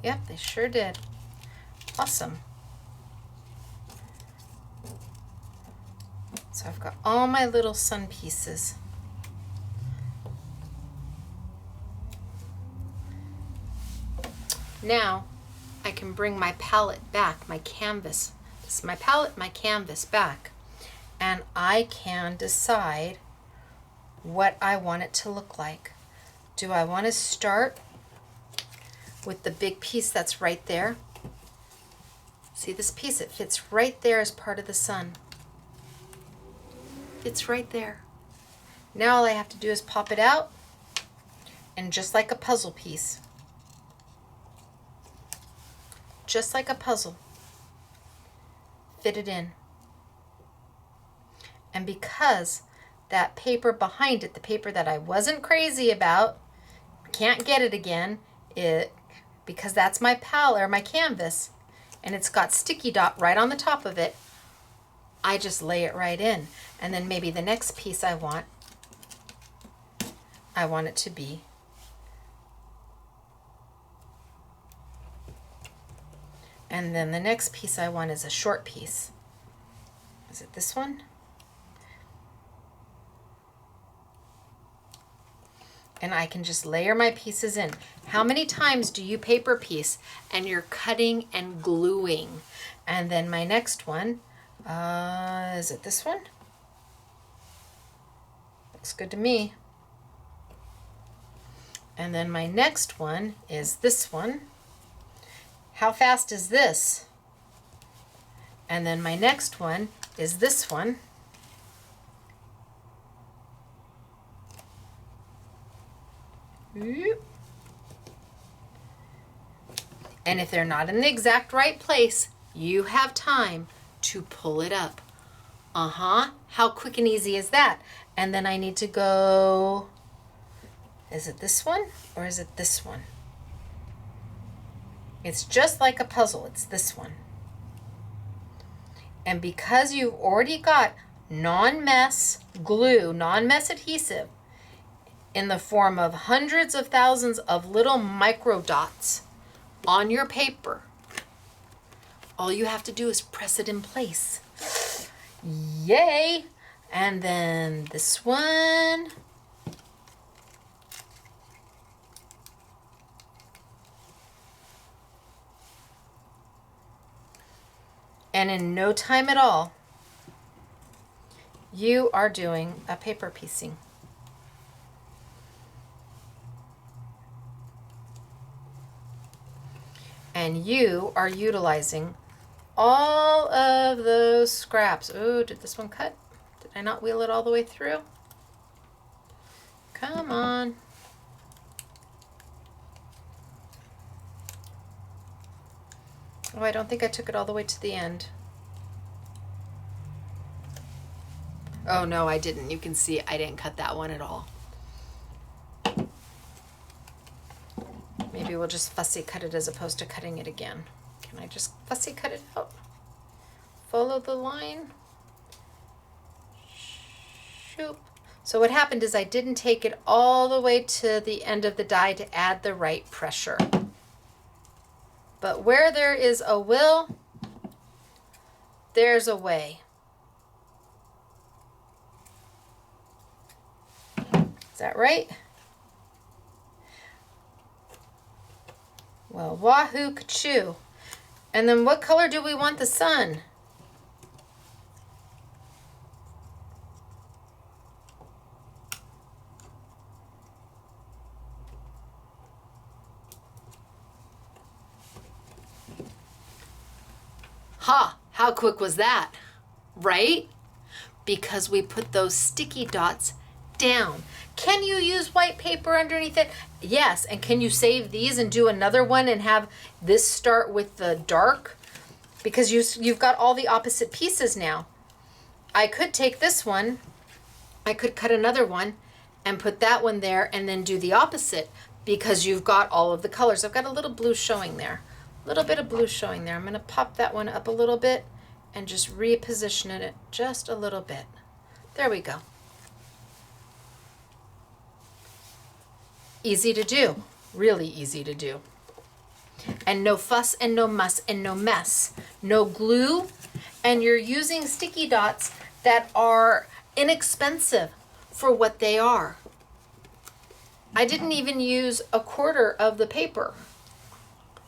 Yep, they sure did. Awesome. So I've got all my little sun pieces. Now I can bring my palette back, my canvas. This is my palette, my canvas back. And I can decide what I want it to look like. Do I want to start with the big piece that's right there? See this piece? It fits right there as part of the sun. It's right there. Now all I have to do is pop it out, and just like a puzzle piece, just like a puzzle, fit it in. And because that paper behind it, the paper that I wasn't crazy about, can't get it again, because that's my palette or my canvas, and it's got sticky dot right on the top of it, I just lay it right in. And then maybe the next piece I want it to be and then the next piece I want is a short piece. Is it this one? And I can just layer my pieces in. How many times do you paper piece and you're cutting and gluing? And then my next one, is it this one? Looks good to me. And then my next one is this one. How fast is this? And then my next one is this one. And if they're not in the exact right place, you have time to pull it up. How quick and easy is that? And then I need to go, is it this one or is it this one? It's just like a puzzle, it's this one. And because you've already got non-mess glue, non-mess adhesive, in the form of hundreds of thousands of little micro dots on your paper, all you have to do is press it in place. Yay! And then this one. And in no time at all, you are doing a paper piecing. And you are utilizing all of those scraps. Oh, did this one cut? Did I not wheel it all the way through? Come on. Oh, I don't think I took it all the way to the end. Oh, no, I didn't. You can see I didn't cut that one at all. Maybe we'll just fussy cut it as opposed to cutting it again. Can I just fussy cut it out? Follow the line. Shoop. So what happened is I didn't take it all the way to the end of the die to add the right pressure. But where there is a will, there's a way. Is that right? Well, wahoo kachoo. And then what color do we want the sun? How quick was that, right? Because we put those sticky dots down. Can you use white paper underneath it? Yes, and can you save these and do another one and have this start with the dark? Because you've got all the opposite pieces now. I could take this one, I could cut another one and put that one there and then do the opposite because you've got all of the colors. I've got a little blue showing there, a little bit of blue showing there. I'm gonna pop that one up a little bit and just reposition it just a little bit. There we go. Easy to do, really easy to do. And no fuss and no muss and no mess. No glue, and you're using sticky dots that are inexpensive for what they are. I didn't even use a quarter of the paper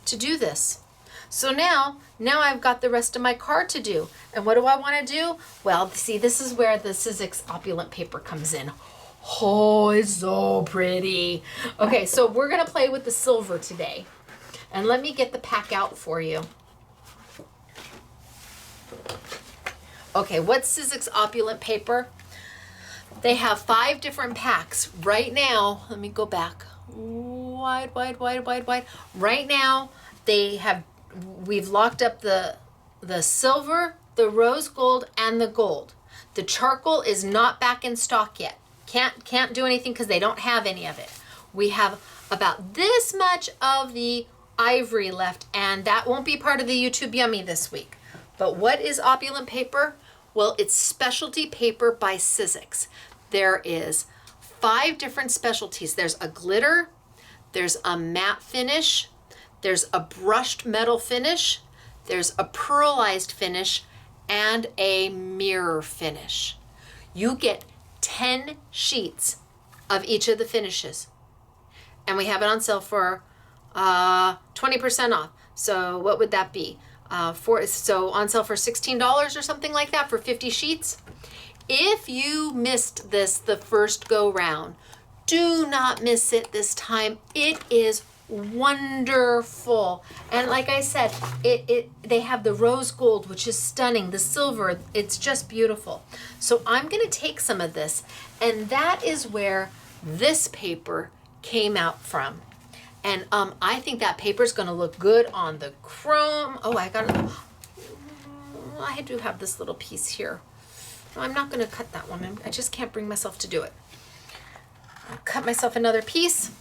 to do this. So now I've got the rest of my card to do. And what do I want to do? Well, see, this is where the Sizzix Opulent paper comes in. Oh, it's so pretty. Okay, so we're gonna play with the silver today. And let me get the pack out for you. Okay, what's Sizzix Opulent paper? They have 5 different packs. Right now, let me go back. Wide. Right now, we've locked up the silver, the rose gold, and the gold. The charcoal is not back in stock yet. Can't do anything because they don't have any of it. We have about this much of the ivory left, and that won't be part of the YouTube Yummy this week. But what is Opulent paper? Well, it's specialty paper by Sizzix. There is 5 different specialties. There's a glitter, there's a matte finish, there's a brushed metal finish, there's a pearlized finish, and a mirror finish. You get 10 sheets of each of the finishes. And we have it on sale for 20% off. So what would that be? So on sale for $16 or something like that for 50 sheets. If you missed this the first go round, do not miss it this time. It is wonderful. And like I said, they have the rose gold, which is stunning, the silver, it's just beautiful. So I'm gonna take some of this, and that is where this paper came out from. And I think that paper is gonna look good on the chrome. Oh, I do have this little piece here. No, I'm not gonna cut that one. I just can't bring myself to do it. I'll cut myself another piece.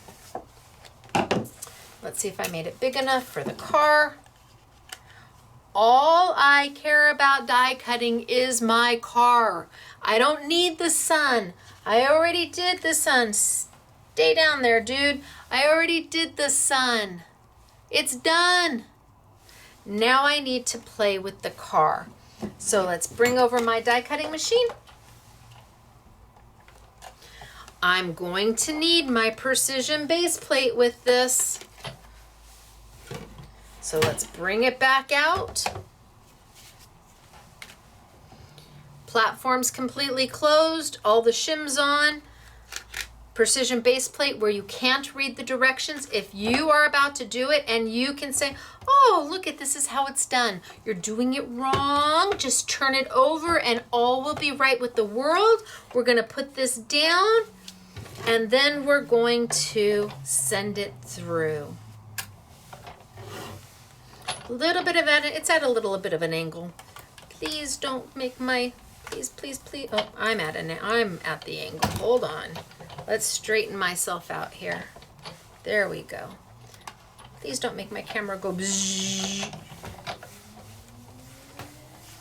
Let's see if I made it big enough for the car. All I care about die cutting is my car. I don't need the sun. I already did the sun. Stay down there, dude. I already did the sun. It's done. Now I need to play with the car. So let's bring over my die cutting machine. I'm going to need my precision base plate with this. So let's bring it back out. Platform's completely closed, all the shims on. Precision base plate where you can't read the directions. If you are about to do it and you can say, oh, look at this is how it's done. You're doing it wrong. Just turn it over and all will be right with the world. We're gonna put this down and then we're going to send it through. A little bit of it, it's at a little bit of an angle. Please don't make my, please. Oh, I'm at the angle. Hold on. Let's straighten myself out here. There we go. Please don't make my camera go bzzz.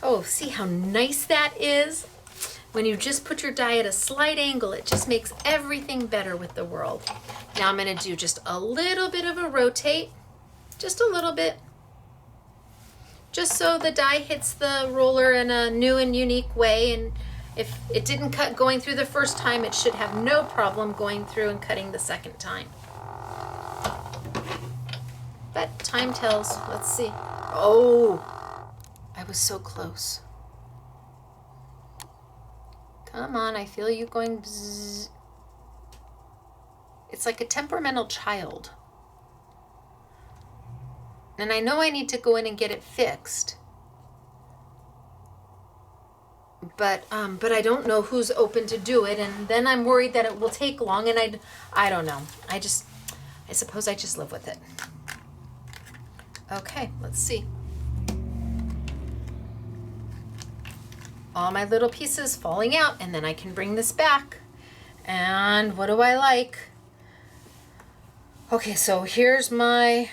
Oh, see how nice that is? When you just put your die at a slight angle, it just makes everything better with the world. Now I'm gonna do just a little bit of a rotate, just a little bit. Just so the die hits the roller in a new and unique way, and if it didn't cut going through the first time, it should have no problem going through and cutting the second time. But time tells. Let's see. Oh, I was so close. Come on, I feel you going bzzz. It's like a temperamental child. And I know I need to go in and get it fixed. but I don't know who's open to do it, and then I'm worried that it will take long, and I don't know. I suppose I just live with it. Okay, let's see. All my little pieces falling out, and then I can bring this back. And what do I like? Okay, so here's my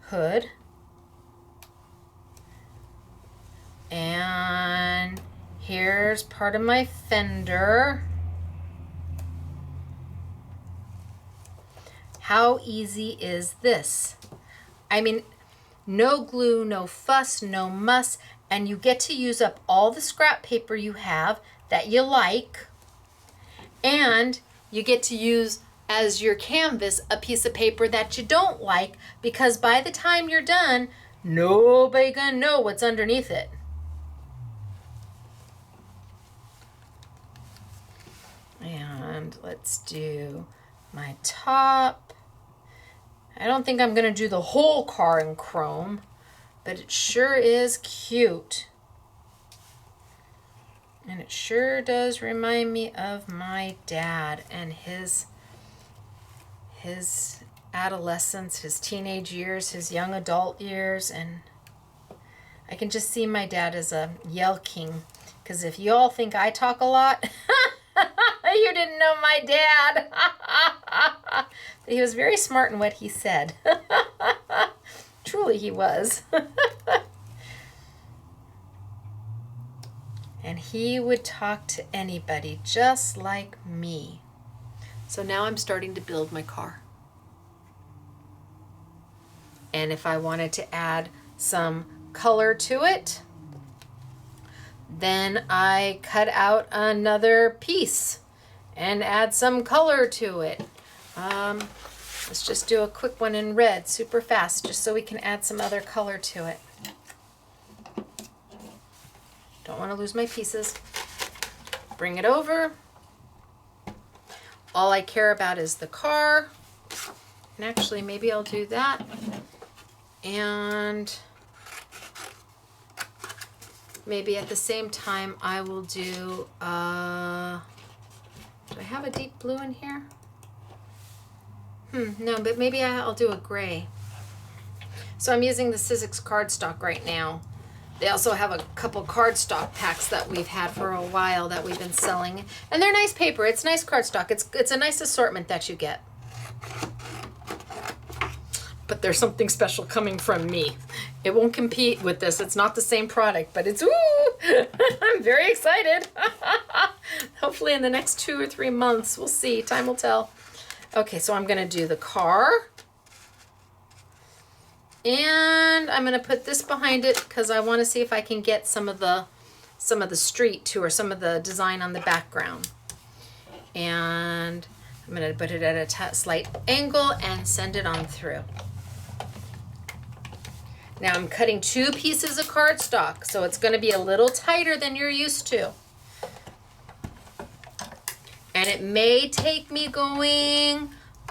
hood. And here's part of my fender. How easy is this? I mean, no glue, no fuss, no muss, and you get to use up all the scrap paper you have that you like, and you get to use as your canvas a piece of paper that you don't like, because by the time you're done, nobody gonna know what's underneath it. And let's do my top. I don't think I'm gonna do the whole car in chrome, but it sure is cute. And it sure does remind me of my dad and his adolescence, his teenage years, his young adult years, and I can just see my dad as a yell king, because if you all think I talk a lot, you didn't know my dad. He was very smart in what he said. Truly he was. And he would talk to anybody just like me. So now I'm starting to build my car. And if I wanted to add some color to it, then I cut out another piece and add some color to it. Let's just do a quick one in red, super fast, just so we can add some other color to it. Don't want to lose my pieces. Bring it over. All I care about is the car. And actually, maybe I'll do that. And maybe at the same time, I will do, do I have a deep blue in here? No, but maybe I'll do a gray. So I'm using the Sizzix cardstock right now. They also have a couple cardstock packs that we've had for a while that we've been selling. And they're nice paper. It's nice cardstock. It's a nice assortment that you get. But there's something special coming from me. It won't compete with this. It's not the same product, but it's, ooh, I'm very excited. Hopefully in the next 2 or 3 months, we'll see. Time will tell. Okay, so I'm gonna do the car. And I'm gonna put this behind it because I want to see if I can get some of the street too, or some of the design on the background. And I'm gonna put it at a slight angle and send it on through. Now I'm cutting 2 pieces of cardstock, so it's gonna be a little tighter than you're used to. And it may take me going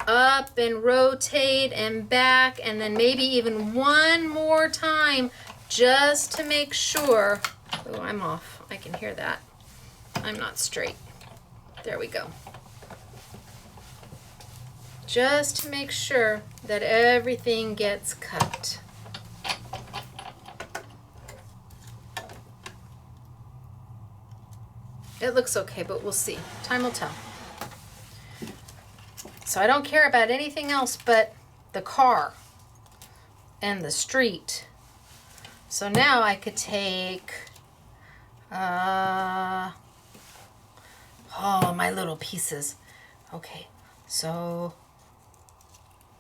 up and rotate and back, and then maybe even one more time just to make sure. Oh, I'm off. I can hear that. I'm not straight. There we go. Just to make sure that everything gets cut. It looks okay, but we'll see. Time will tell. So I don't care about anything else but the car and the street. So now I could take, oh, my little pieces. Okay, so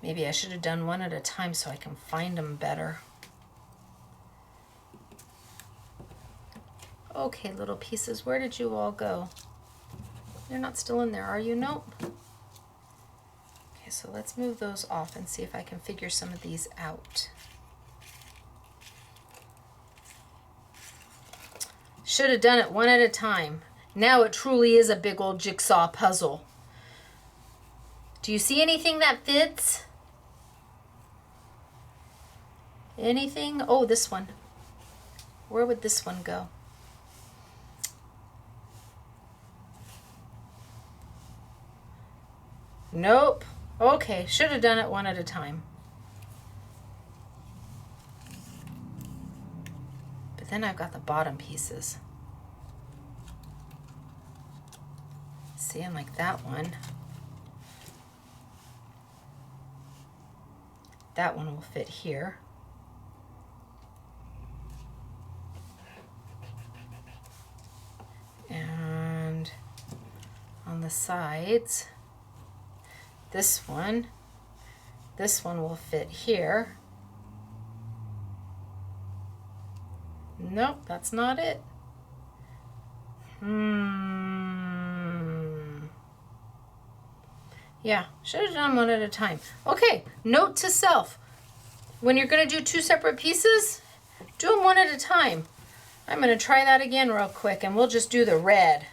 maybe I should have done one at a time so I can find them better. Okay, little pieces, where did you all go? You're not still in there, are you? Nope. Okay, so let's move those off and see if I can figure some of these out. Should have done it one at a time. Now it truly is a big old jigsaw puzzle. Do you see anything that fits? Anything? Oh, this one. Where would this one go? Nope. Okay, should have done it one at a time. But then I've got the bottom pieces. See, and like that one. That one will fit here. And on the sides, this one will fit here. Nope, that's not it. Yeah, should have done one at a time. Okay, note to self. When you're gonna do two separate pieces, do them one at a time. I'm gonna try that again real quick and we'll just do the red.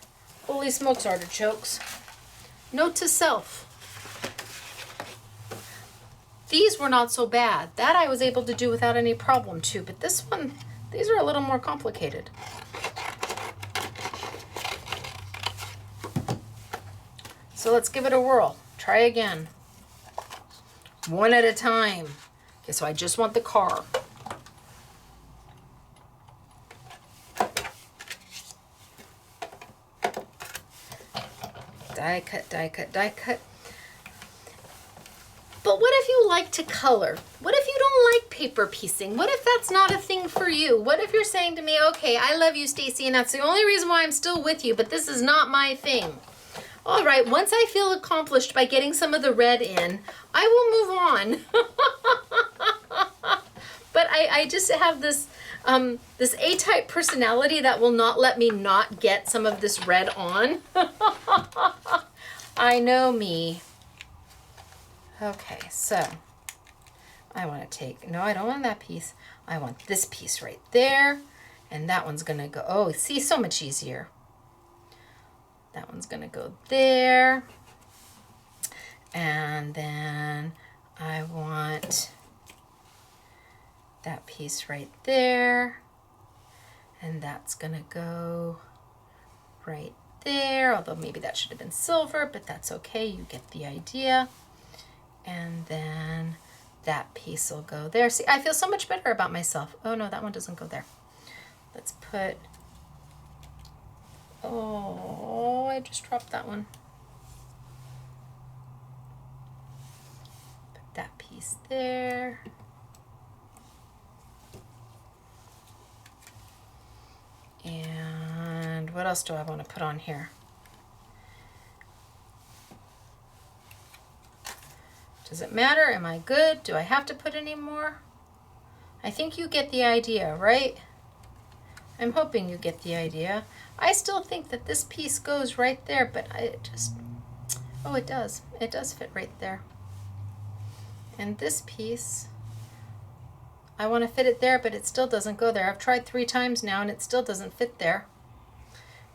Holy smokes, artichokes. Note to self. These were not so bad. That I was able to do without any problem too, but this one, these are a little more complicated. So let's give it a whirl. Try again. One at a time. Okay, so I just want the car. Die cut, die cut, die cut. But what if you like to color? What if you don't like paper piecing? What if that's not a thing for you? What if you're saying to me, okay, I love you, Stacy, and that's the only reason why I'm still with you, but this is not my thing. All right, once I feel accomplished by getting some of the red in, I will move on. But I just have this this A-type personality that will not let me not get some of this red on. I know me. Okay, so I want to take, no, I don't want that piece. I want this piece right there. And that one's going to go, oh, see, so much easier. That one's going to go there. And then I want that piece right there. And that's going to go right there. Although maybe that should have been silver, but that's okay. You get the idea. And then that piece will go there. See, I feel so much better about myself. Oh no, that one doesn't go there. Let's put, oh, I just dropped that one. Put that piece there. And what else do I want to put on here? Does it matter? Am I good? Do I have to put any more? I think you get the idea, right? I'm hoping you get the idea. I still think that this piece goes right there, but I just, oh, it does. It does fit right there. And this piece, I want to fit it there, but it still doesn't go there. I've tried 3 times now and it still doesn't fit there.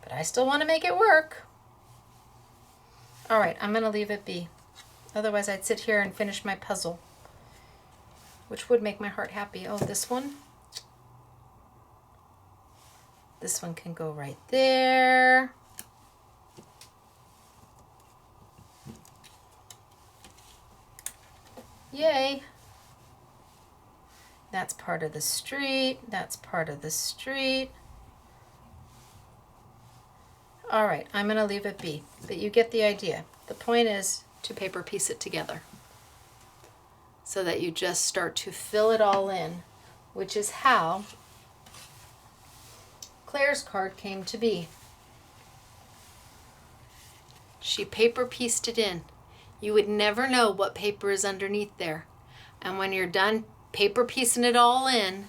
But I still want to make it work. All right, I'm going to leave it be. Otherwise, I'd sit here and finish my puzzle, which would make my heart happy. Oh, this one. This one can go right there. Yay. That's part of the street. That's part of the street. All right, I'm going to leave it be, but you get the idea. The point is to paper piece it together so that you just start to fill it all in, which is how Claire's card came to be. She paper pieced it in. You would never know what paper is underneath there. And when you're done paper piecing it all in,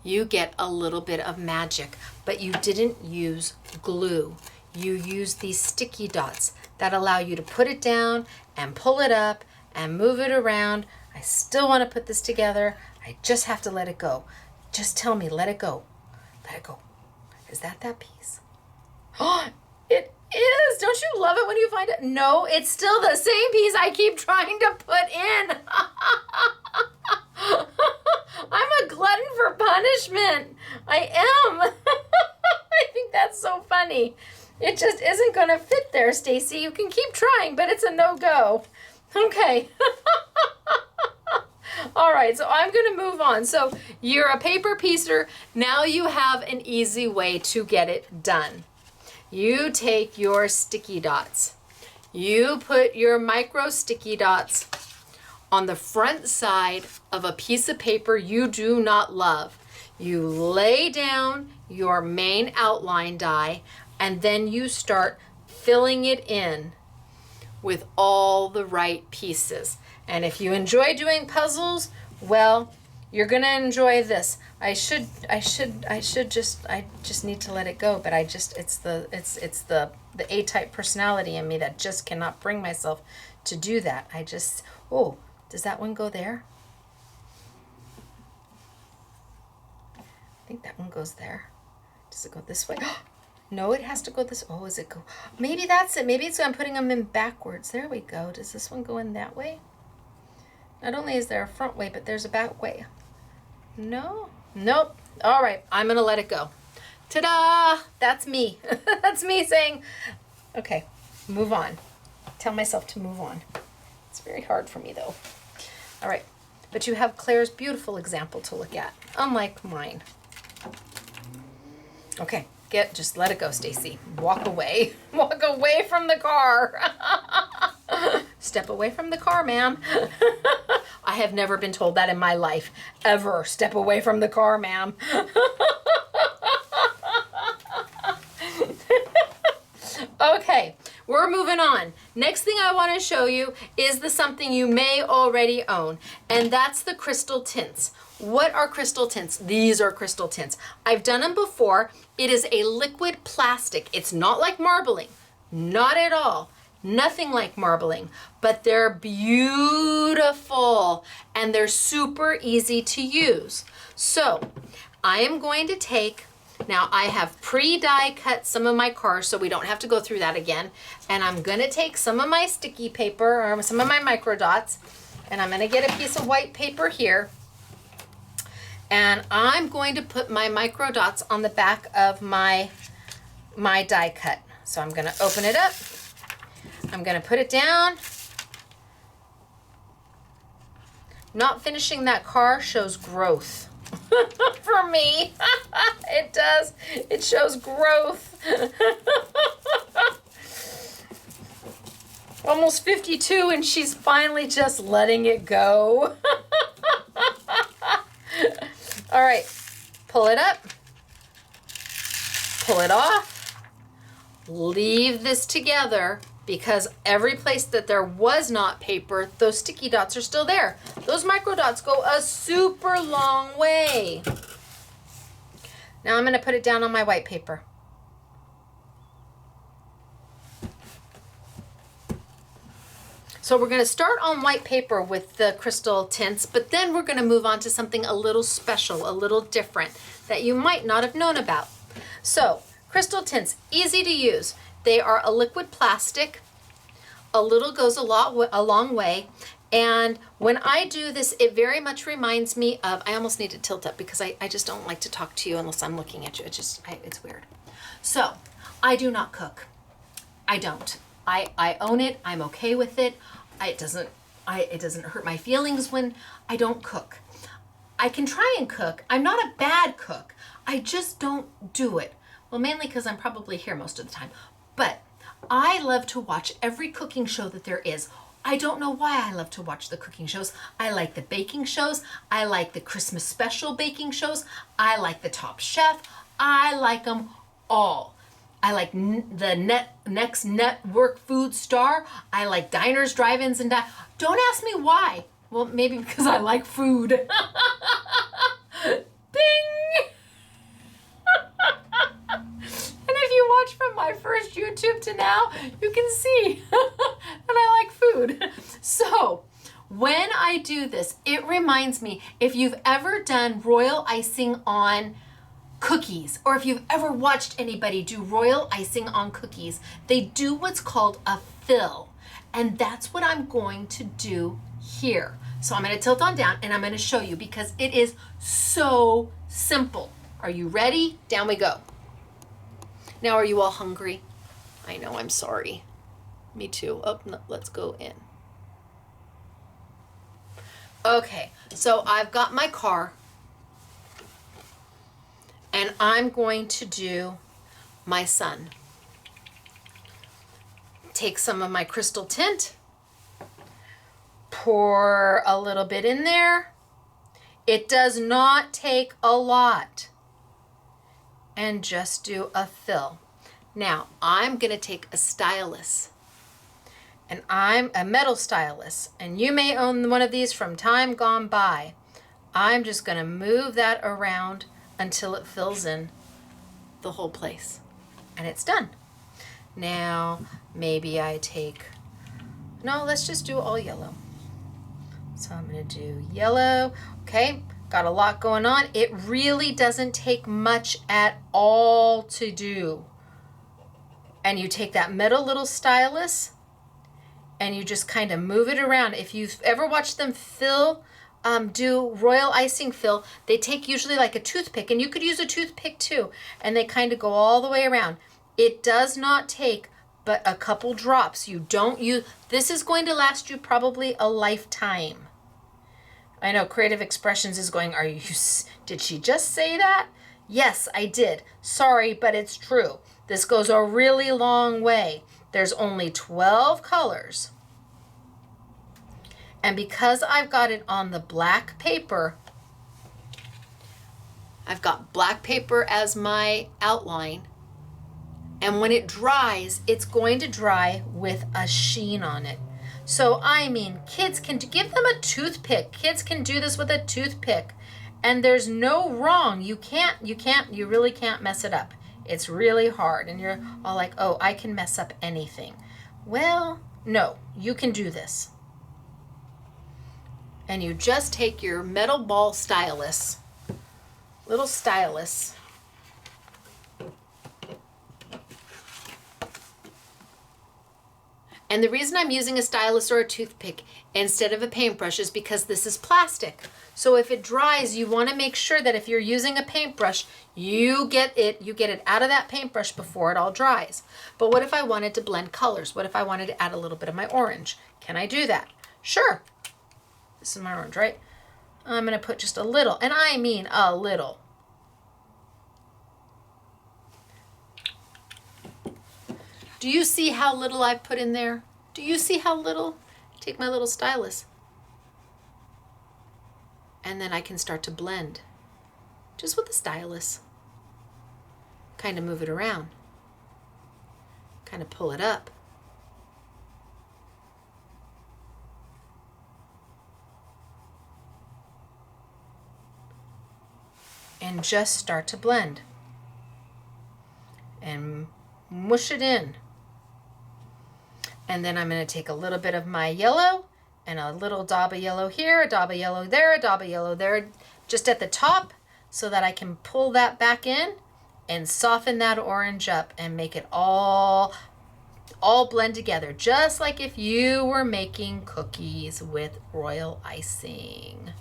you get a little bit of magic, but you didn't use glue. You used these sticky dots that allow you to put it down and pull it up and move it around. I still want to put this together. I just have to let it go. Just tell me, let it go. Let it go. Is that piece? Oh, it is. Don't you love it when you find it? No, it's still the same piece I keep trying to put in. I'm a glutton for punishment. I am. I think that's so funny. It just isn't gonna fit there, Stacy. You can keep trying, but it's a no-go. Okay. All right, so I'm gonna move on. So you're a paper piecer. Now you have an easy way to get it done. You take your sticky dots. You put your micro sticky dots on the front side of a piece of paper you do not love. You lay down your main outline die, and then you start filling it in with all the right pieces. And if you enjoy doing puzzles, well, you're gonna enjoy this. I just need to let it go, but it's the A-type personality in me that just cannot bring myself to do that. Oh, does that one go there? I think that one goes there. Does it go this way? No, it has to go this. Oh, is it go? Maybe that's it. Maybe it's I'm putting them in backwards. There we go. Does this one go in that way? Not only is there a front way, but there's a back way. No? Nope. All right. I'm going to let it go. Ta-da! That's me. That's me saying, okay, move on. Tell myself to move on. It's very hard for me, though. All right. But you have Claire's beautiful example to look at, unlike mine. Okay. Just let it go, Stacy. Walk away. Walk away from the car. Step away from the car, ma'am. I have never been told that in my life. Ever. Step away from the car, ma'am. Okay, we're moving on. Next thing I want to show you is something you may already own, and that's the crystal tints. What are crystal tints? These are crystal tints. I've done them before. It is a liquid plastic. It's not like marbling. Not at all. Nothing like marbling, but they're beautiful and they're super easy to use. So I am going to take, now I have pre-die cut some of my cars so we don't have to go through that again. And I'm gonna take some of my sticky paper or some of my micro dots, and I'm gonna get a piece of white paper here. And I'm going to put my micro dots on the back of my die cut. So I'm gonna open it up. I'm gonna put it down. Not finishing that car shows growth for me. It does. It shows growth. Almost 52 and she's finally just letting it go. All right, pull it up, pull it off, leave this together, because every place that there was not paper, those sticky dots are still there. Those micro dots go a super long way. Now I'm gonna put it down on my white paper. So we're gonna start on white paper with the crystal tints, but then we're gonna move on to something a little special, a little different, that you might not have known about. So, crystal tints, easy to use. They are a liquid plastic. A little goes a long way. And when I do this, it very much reminds me of, I almost need to tilt up because I just don't like to talk to you unless I'm looking at you. It's weird. So, I do not cook. I don't. I own it. I'm okay with it. It doesn't hurt my feelings when I don't cook. I can try and cook. I'm not a bad cook. I just don't do it. Well, mainly because I'm probably here most of the time. But I love to watch every cooking show that there is. I don't know why I love to watch the cooking shows. I like the baking shows. I like the Christmas special baking shows. I like the Top Chef. I like them all. I like the next network food star. I like diners, drive-ins, and don't ask me why. Well, maybe because I like food. Ding! And if you watch from my first YouTube to now, you can see that I like food. So, when I do this, it reminds me, if you've ever done royal icing on cookies, or if you've ever watched anybody do royal icing on cookies, they do what's called a fill. And that's what I'm going to do here. So I'm going to tilt on down and I'm going to show you because it is so simple. Are you ready? Down we go. Now, are you all hungry? I know, I'm sorry. Me too. Oh, no, let's go in. Okay, so I've got my car, and I'm going to do my sun. Take some of my crystal tint, pour a little bit in there. It does not take a lot. And just do a fill. Now, I'm gonna take a stylus, and I'm a metal stylus, and you may own one of these from time gone by. I'm just gonna move that around until it fills in the whole place, and it's done. Now, maybe I take, no, let's just do all yellow. So I'm gonna do yellow, okay? Got a lot going on. It really doesn't take much at all to do. And you take that metal little stylus and you just kind of move it around. If you've ever watched them fill, do royal icing fill, they take usually like a toothpick, and you could use a toothpick too, and they kind of go all the way around. It does not take but a couple drops. You don't use, this is going to last you probably a lifetime. I know Creative Expressions is going, did she just say that? Yes, I did. Sorry, but it's true. This goes a really long way. There's only 12 colors. And because I've got it on the black paper, I've got black paper as my outline. And when it dries, it's going to dry with a sheen on it. So, I mean, kids can give them a toothpick. Kids can do this with a toothpick. And there's no wrong. You really can't mess it up. It's really hard. And you're all like, oh, I can mess up anything. Well, no, you can do this. And you just take your metal ball stylus, little stylus, and the reason I'm using a stylus or a toothpick instead of a paintbrush is because this is plastic. So if it dries, you want to make sure that if you're using a paintbrush, you get it out of that paintbrush before it all dries. But what if I wanted to blend colors? What if I wanted to add a little bit of my orange? Can I do that? Sure. This is my orange, right? I'm going to put just a little, and I mean a little. Do you see how little I've put in there? Do you see how little? Take my little stylus. And then I can start to blend. Just with the stylus. Kind of move it around. Kind of pull it up. And just start to blend. And mush it in. And then I'm going to take a little bit of my yellow and a little dab of yellow here, a dab of yellow there, a dab of yellow there, just at the top so that I can pull that back in and soften that orange up and make it all blend together, just like if you were making cookies with royal icing.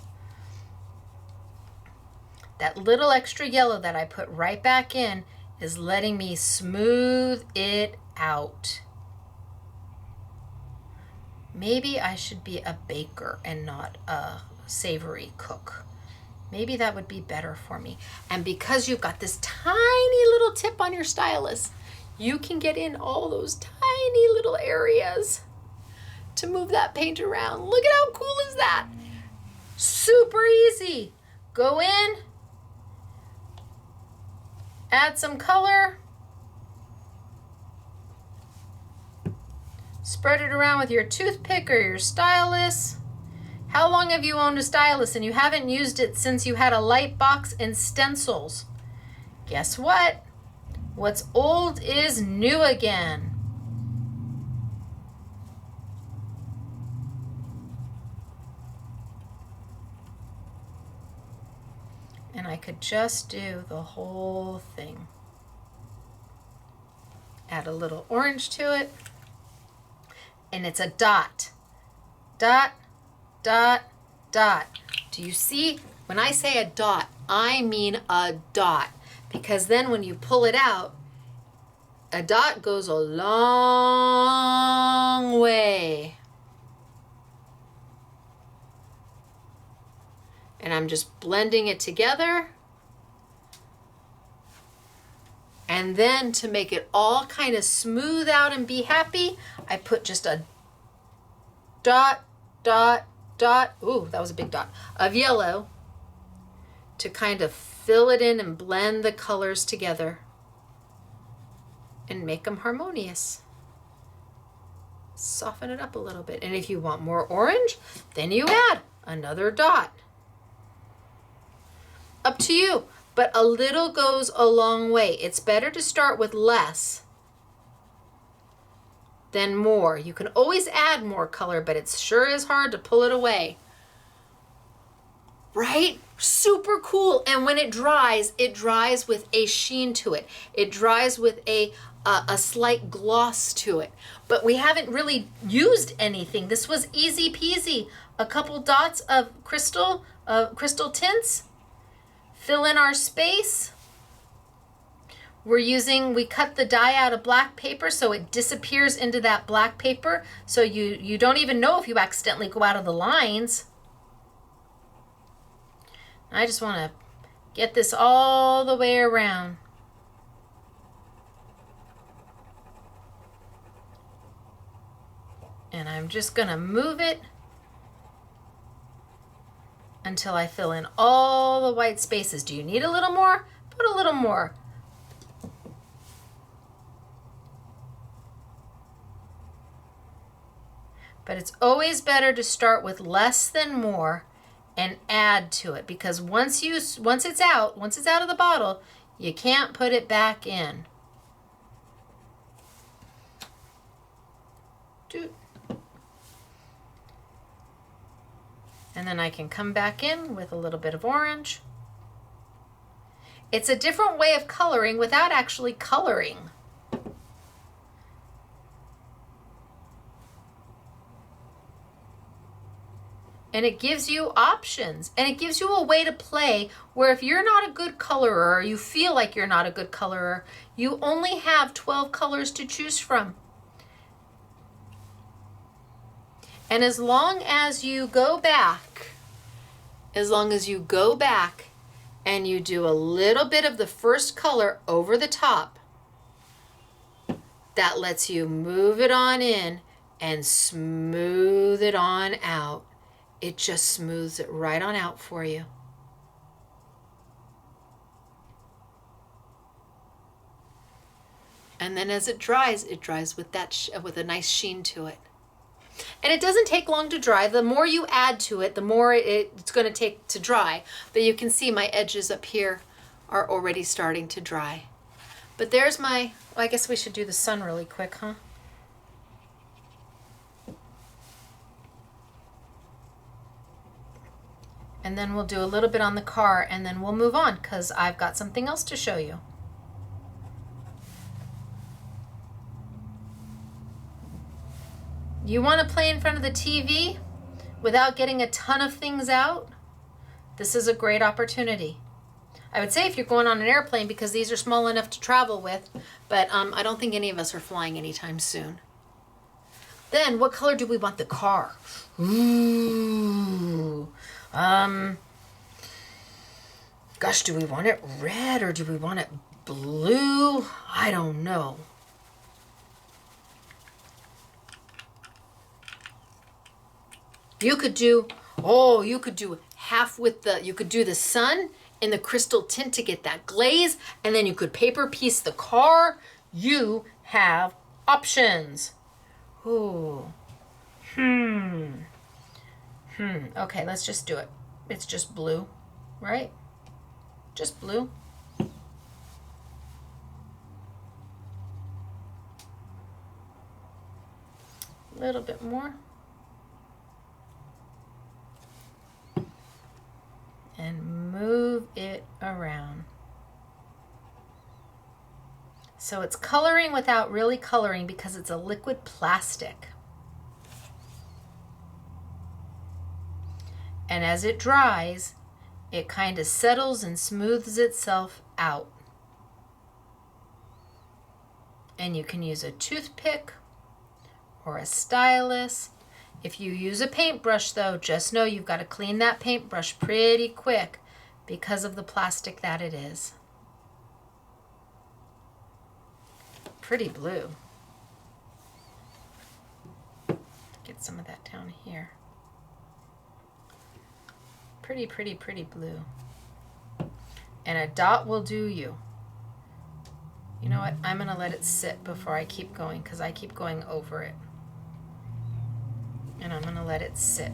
That little extra yellow that I put right back in is letting me smooth it out. Maybe I should be a baker and not a savory cook. Maybe that would be better for me. And because you've got this tiny little tip on your stylus, you can get in all those tiny little areas to move that paint around. Look at how cool is that? Super easy. Go in, add some color, spread it around with your toothpick or your stylus. How long have you owned a stylus and you haven't used it since you had a light box and stencils? Guess what? What's old is new again. And I could just do the whole thing. Add a little orange to it. And it's a dot. Dot, dot, dot. Do you see? When I say a dot, I mean a dot. Because then when you pull it out, A dot goes a long way. And I'm just blending it together. And then to make it all kind of smooth out and be happy, I put just a dot, dot, dot, ooh, that was a big dot, of yellow to kind of fill it in and blend the colors together and make them harmonious. Soften it up a little bit. And if you want more orange, then you add another dot. Up to you, but a little goes a long way. It's better to start with less than more. You can always add more color, but it sure is hard to pull it away. Right? Super cool. And when it dries with a sheen to it. It dries with a slight gloss to it. But we haven't really used anything. This was easy peasy. A couple dots of crystal tints. Fill in our space. We cut the dye out of black paper so it disappears into that black paper. So you don't even know if you accidentally go out of the lines. I just want to get this all the way around. And I'm just going to move it until I fill in all the white spaces. Do you need a little more? Put a little more. But it's always better to start with less than more and add to it, because once it's out of the bottle, you can't put it back in. And then I can come back in with a little bit of orange. It's a different way of coloring without actually coloring. And it gives you options, and it gives you a way to play where if you're not a good colorer, or you feel like you're not a good colorer, you only have 12 colors to choose from. And as long as you go back and you do a little bit of the first color over the top, that lets you move it on in and smooth it on out. It just smooths it right on out for you. And then as it dries with with a nice sheen to it. And it doesn't take long to dry. The more you add to it, the more it's going to take to dry. But you can see my edges up here are already starting to dry. But there's well, I guess we should do the sun really quick, huh? And then we'll do a little bit on the car, and then we'll move on because I've got something else to show you. You want to play in front of the TV without getting a ton of things out? This is a great opportunity. I would say if you're going on an airplane, because these are small enough to travel with, but I don't think any of us are flying anytime soon. Then what color do we want the car? Ooh. Gosh, do we want it red or do we want it blue? I don't know. You could do half with you could do the sun in the crystal tint to get that glaze, and then you could paper piece the car. You have options. Ooh. Okay, let's just do it. It's just blue, right? Just blue. A little bit more. And move it around. So it's coloring without really coloring because it's a liquid plastic. And as it dries, it kind of settles and smooths itself out. And you can use a toothpick or a stylus. If you use a paintbrush though, just know you've got to clean that paintbrush pretty quick because of the plastic that it is. Pretty blue. Get some of that down here. Pretty, pretty, pretty blue. And a dot will do you. You know what? I'm going to let it sit before I keep going because I keep going over it. And I'm going to let it sit.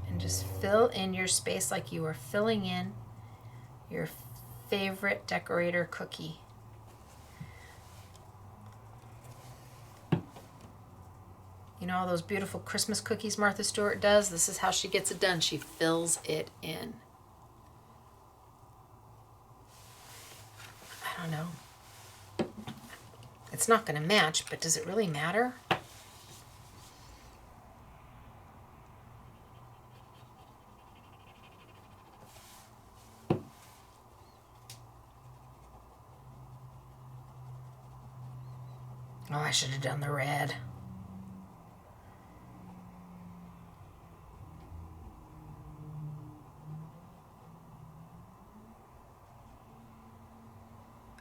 And just fill in your space like you are filling in your favorite decorator cookie. You know all those beautiful Christmas cookies Martha Stewart does? This is how she gets it done. She fills it in. I don't know. It's not going to match, but does it really matter? Oh, I should have done the red.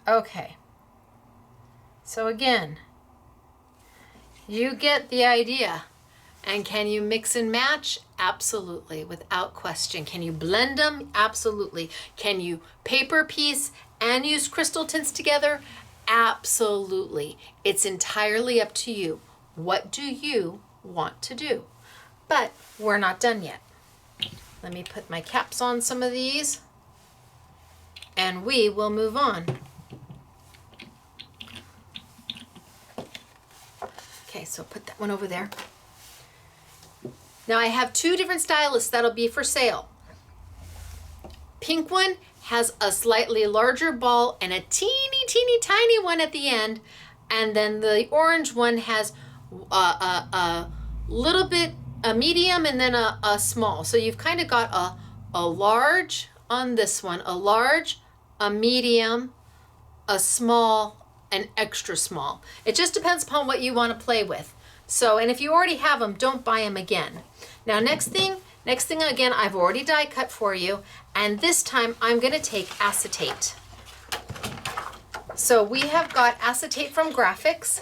Okay, so again, you get the idea. And can you mix and match? Absolutely, without question. Can you blend them? Absolutely. Can you paper piece and use crystal tints together? Absolutely. It's entirely up to you. What do you want to do? But we're not done yet. Let me put my caps on some of these and we will move on. Okay, so put that one over there. Now I have two different styluses that'll be for sale. Pink one has a slightly larger ball and a teeny tiny one at the end. And then the orange one has a little bit, a medium and then a small. So you've kind of got a large on this one, a large, a medium, a small, an extra small. It just depends upon what you want to play with. So, and if you already have them, don't buy them again. Now next thing again, I've already die cut for you. And this time I'm going to take acetate. So we have got acetate from Graphics.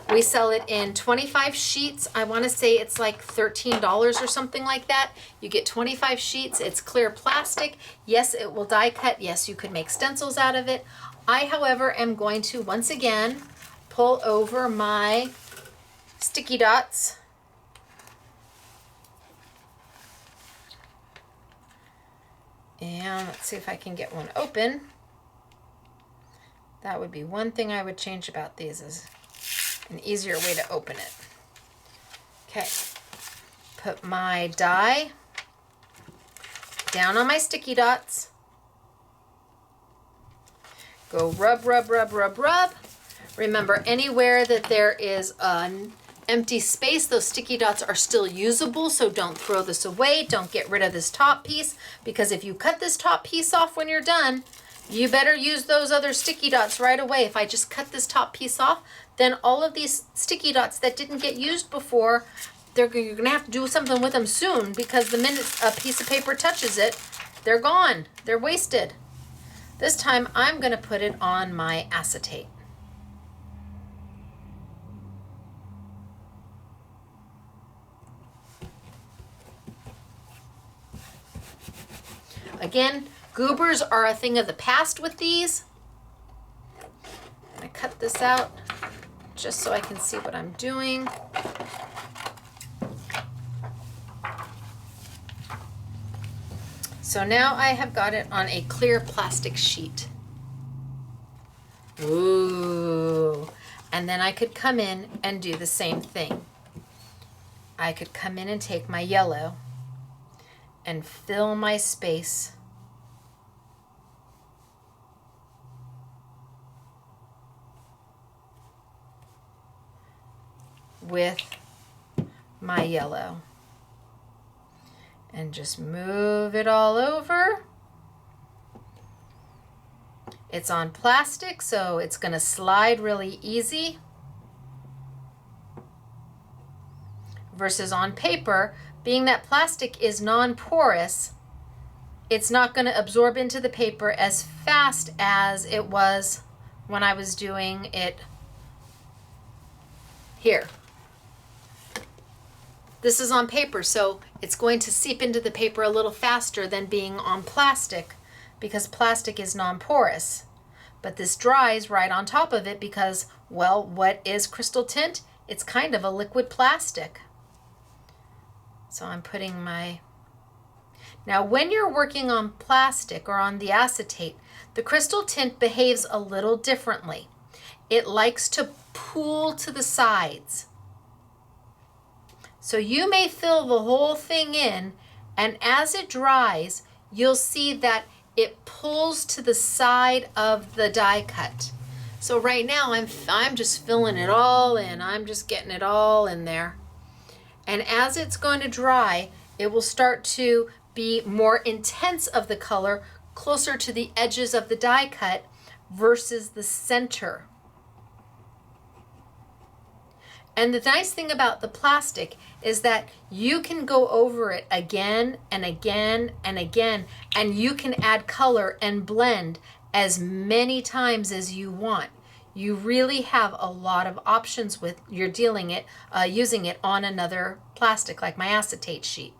We sell it in 25 sheets. I want to say it's like $13 or something like that. You get 25 sheets. It's clear plastic. Yes, it will die cut. Yes, you could make stencils out of it. I, however, am going to once again pull over my sticky dots. And let's see if I can get one open. That would be one thing I would change about these, is an easier way to open it. Okay, put my die down on my sticky dots. Go rub, rub, rub, rub, rub. Remember, anywhere that there is an empty space, those sticky dots are still usable, so don't throw this away. Don't get rid of this top piece, because if you cut this top piece off when you're done, you better use those other sticky dots right away. If I just cut this top piece off, then all of these sticky dots that didn't get used before, you're going to have to do something with them soon, because the minute a piece of paper touches it, they're gone. They're wasted. This time I'm going to put it on my acetate. Again, goobers are a thing of the past with these. I'm going to cut this out just so I can see what I'm doing. So now I have got it on a clear plastic sheet. Ooh. And then I could come in and do the same thing. I could come in and take my yellow and fill my space with my yellow. And just move it all over. It's on plastic, so it's going to slide really easy. Versus on paper, being that plastic is non-porous, it's not going to absorb into the paper as fast as it was when I was doing it here. This is on paper, so it's going to seep into the paper a little faster than being on plastic because plastic is non-porous. But this dries right on top of it because, well, what is crystal tint? It's kind of a liquid plastic. So I'm putting my... Now when you're working on plastic or on the acetate, the crystal tint behaves a little differently. It likes to pool to the sides. So you may fill the whole thing in, and as it dries, you'll see that it pulls to the side of the die cut. So right now I'm just filling it all in. I'm just getting it all in there. And as it's going to dry, it will start to be more intense of the color, closer to the edges of the die cut versus the center. And the nice thing about the plastic is that you can go over it again and again and again, and you can add color and blend as many times as you want. You really have a lot of options with you're using it on another plastic like my acetate sheet.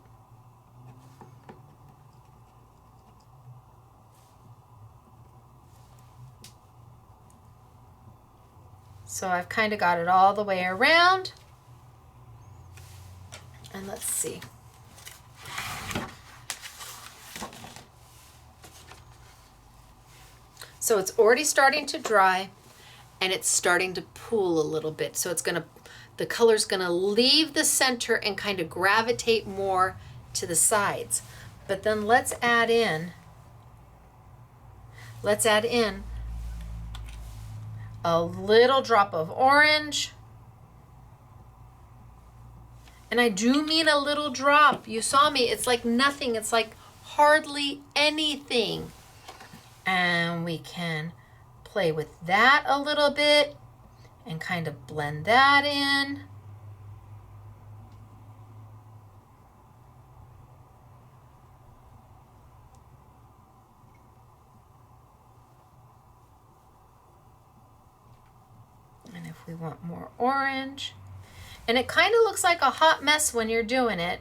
So I've kind of got it all the way around. And let's see. So it's already starting to dry and it's starting to pool a little bit. So the color's gonna leave the center and kind of gravitate more to the sides. But then let's add in a little drop of orange. And I do mean a little drop. You saw me, it's like nothing. It's like hardly anything. And we can play with that a little bit and kind of blend that in. And if we want more orange, and it kind of looks like a hot mess when you're doing it.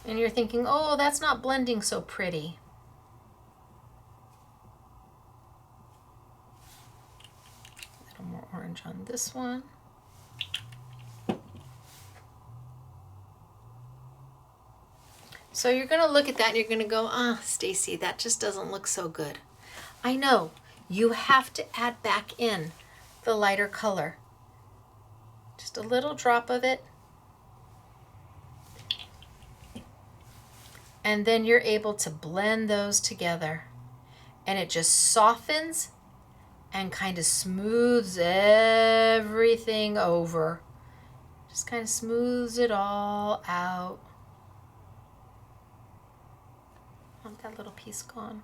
And you're thinking, oh, that's not blending so pretty. A little more orange on this one. So you're going to look at that and you're going to go, ah, Stacy, that just doesn't look so good. I know. You have to add back in the lighter color. Just a little drop of it. And then you're able to blend those together. And it just softens and kind of smooths everything over. Just kind of smooths it all out. I want that little piece gone.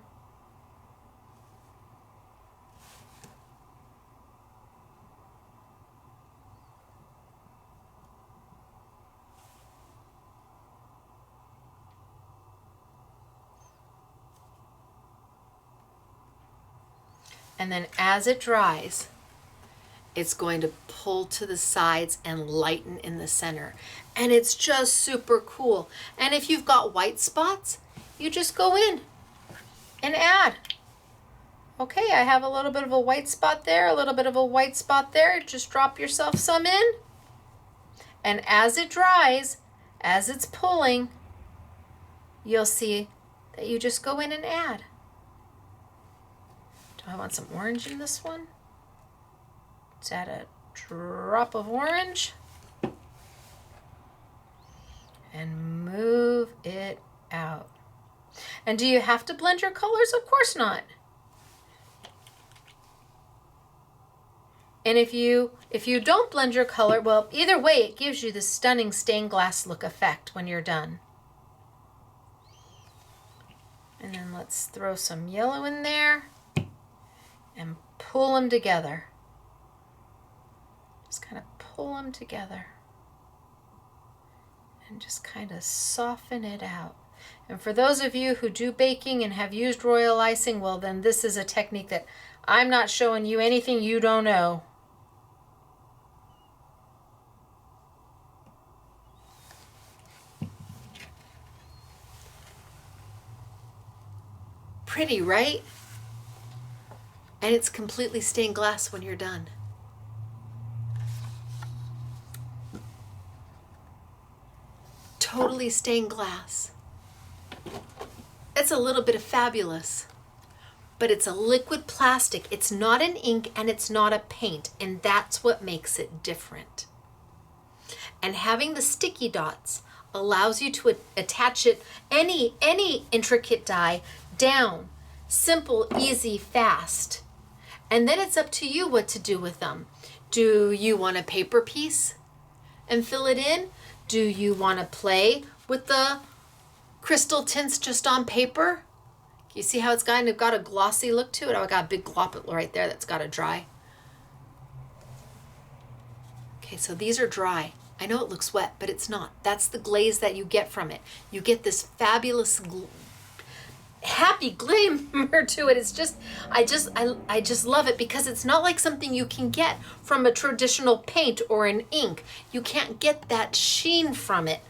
And then as it dries, it's going to pull to the sides and lighten in the center. And it's just super cool. And if you've got white spots, you just go in and add. Okay, I have a little bit of a white spot there, a little bit of a white spot there. Just drop yourself some in. And as it dries, as it's pulling, you'll see that you just go in and add. I want some orange in this one. Let's add a drop of orange and move it out. And do you have to blend your colors? Of course not. And if you don't blend your color, well, either way, it gives you this stunning stained glass look effect when you're done. And then let's throw some yellow in there and pull them together. Just kind of pull them together and just kind of soften it out. And for those of you who do baking and have used royal icing, well, then this is a technique that I'm not showing you anything you don't know. Pretty, right? And it's completely stained glass when you're done. Totally stained glass. It's a little bit of fabulous, but it's a liquid plastic. It's not an ink and it's not a paint, and that's what makes it different. And having the sticky dots allows you to attach it, any intricate die, down. Simple, easy, fast. And then it's up to you what to do with them. Do you want a paper piece and fill it in? Do you want to play with the crystal tints just on paper? You see how it's kind of got a glossy look to it? Oh, I got a big glop right there that's got to dry. Okay, so these are dry. I know it looks wet, but it's not. That's the glaze that you get from it. You get this fabulous happy glimmer to it. It's just, I just love it because it's not like something you can get from a traditional paint or an ink. You can't get that sheen from it.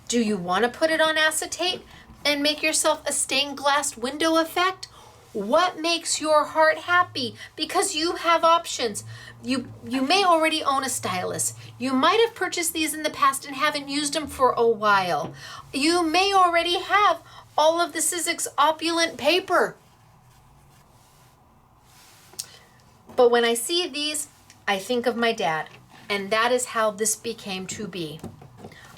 Do you want to put it on acetate and make yourself a stained glass window effect? What makes your heart happy? Because you have options. You may already own a stylus. You might have purchased these in the past and haven't used them for a while. You may already have all of the Sizzix Opulent paper. But when I see these, I think of my dad, and that is how this became to be.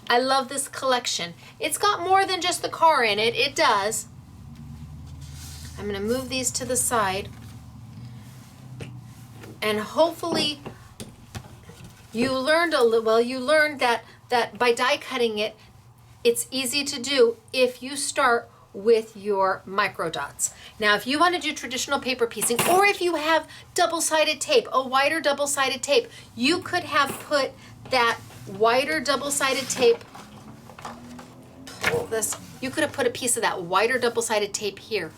I love this collection. It's got more than just the car in it. It does. I'm going to move these to the side. And hopefully you learned that by die cutting it, it's easy to do if you start with your micro dots. Now, if you want to do traditional paper piecing, or if you have double-sided tape, a wider double-sided tape, you could have put that wider double-sided tape, pull this, you could have put a piece of that wider double-sided tape here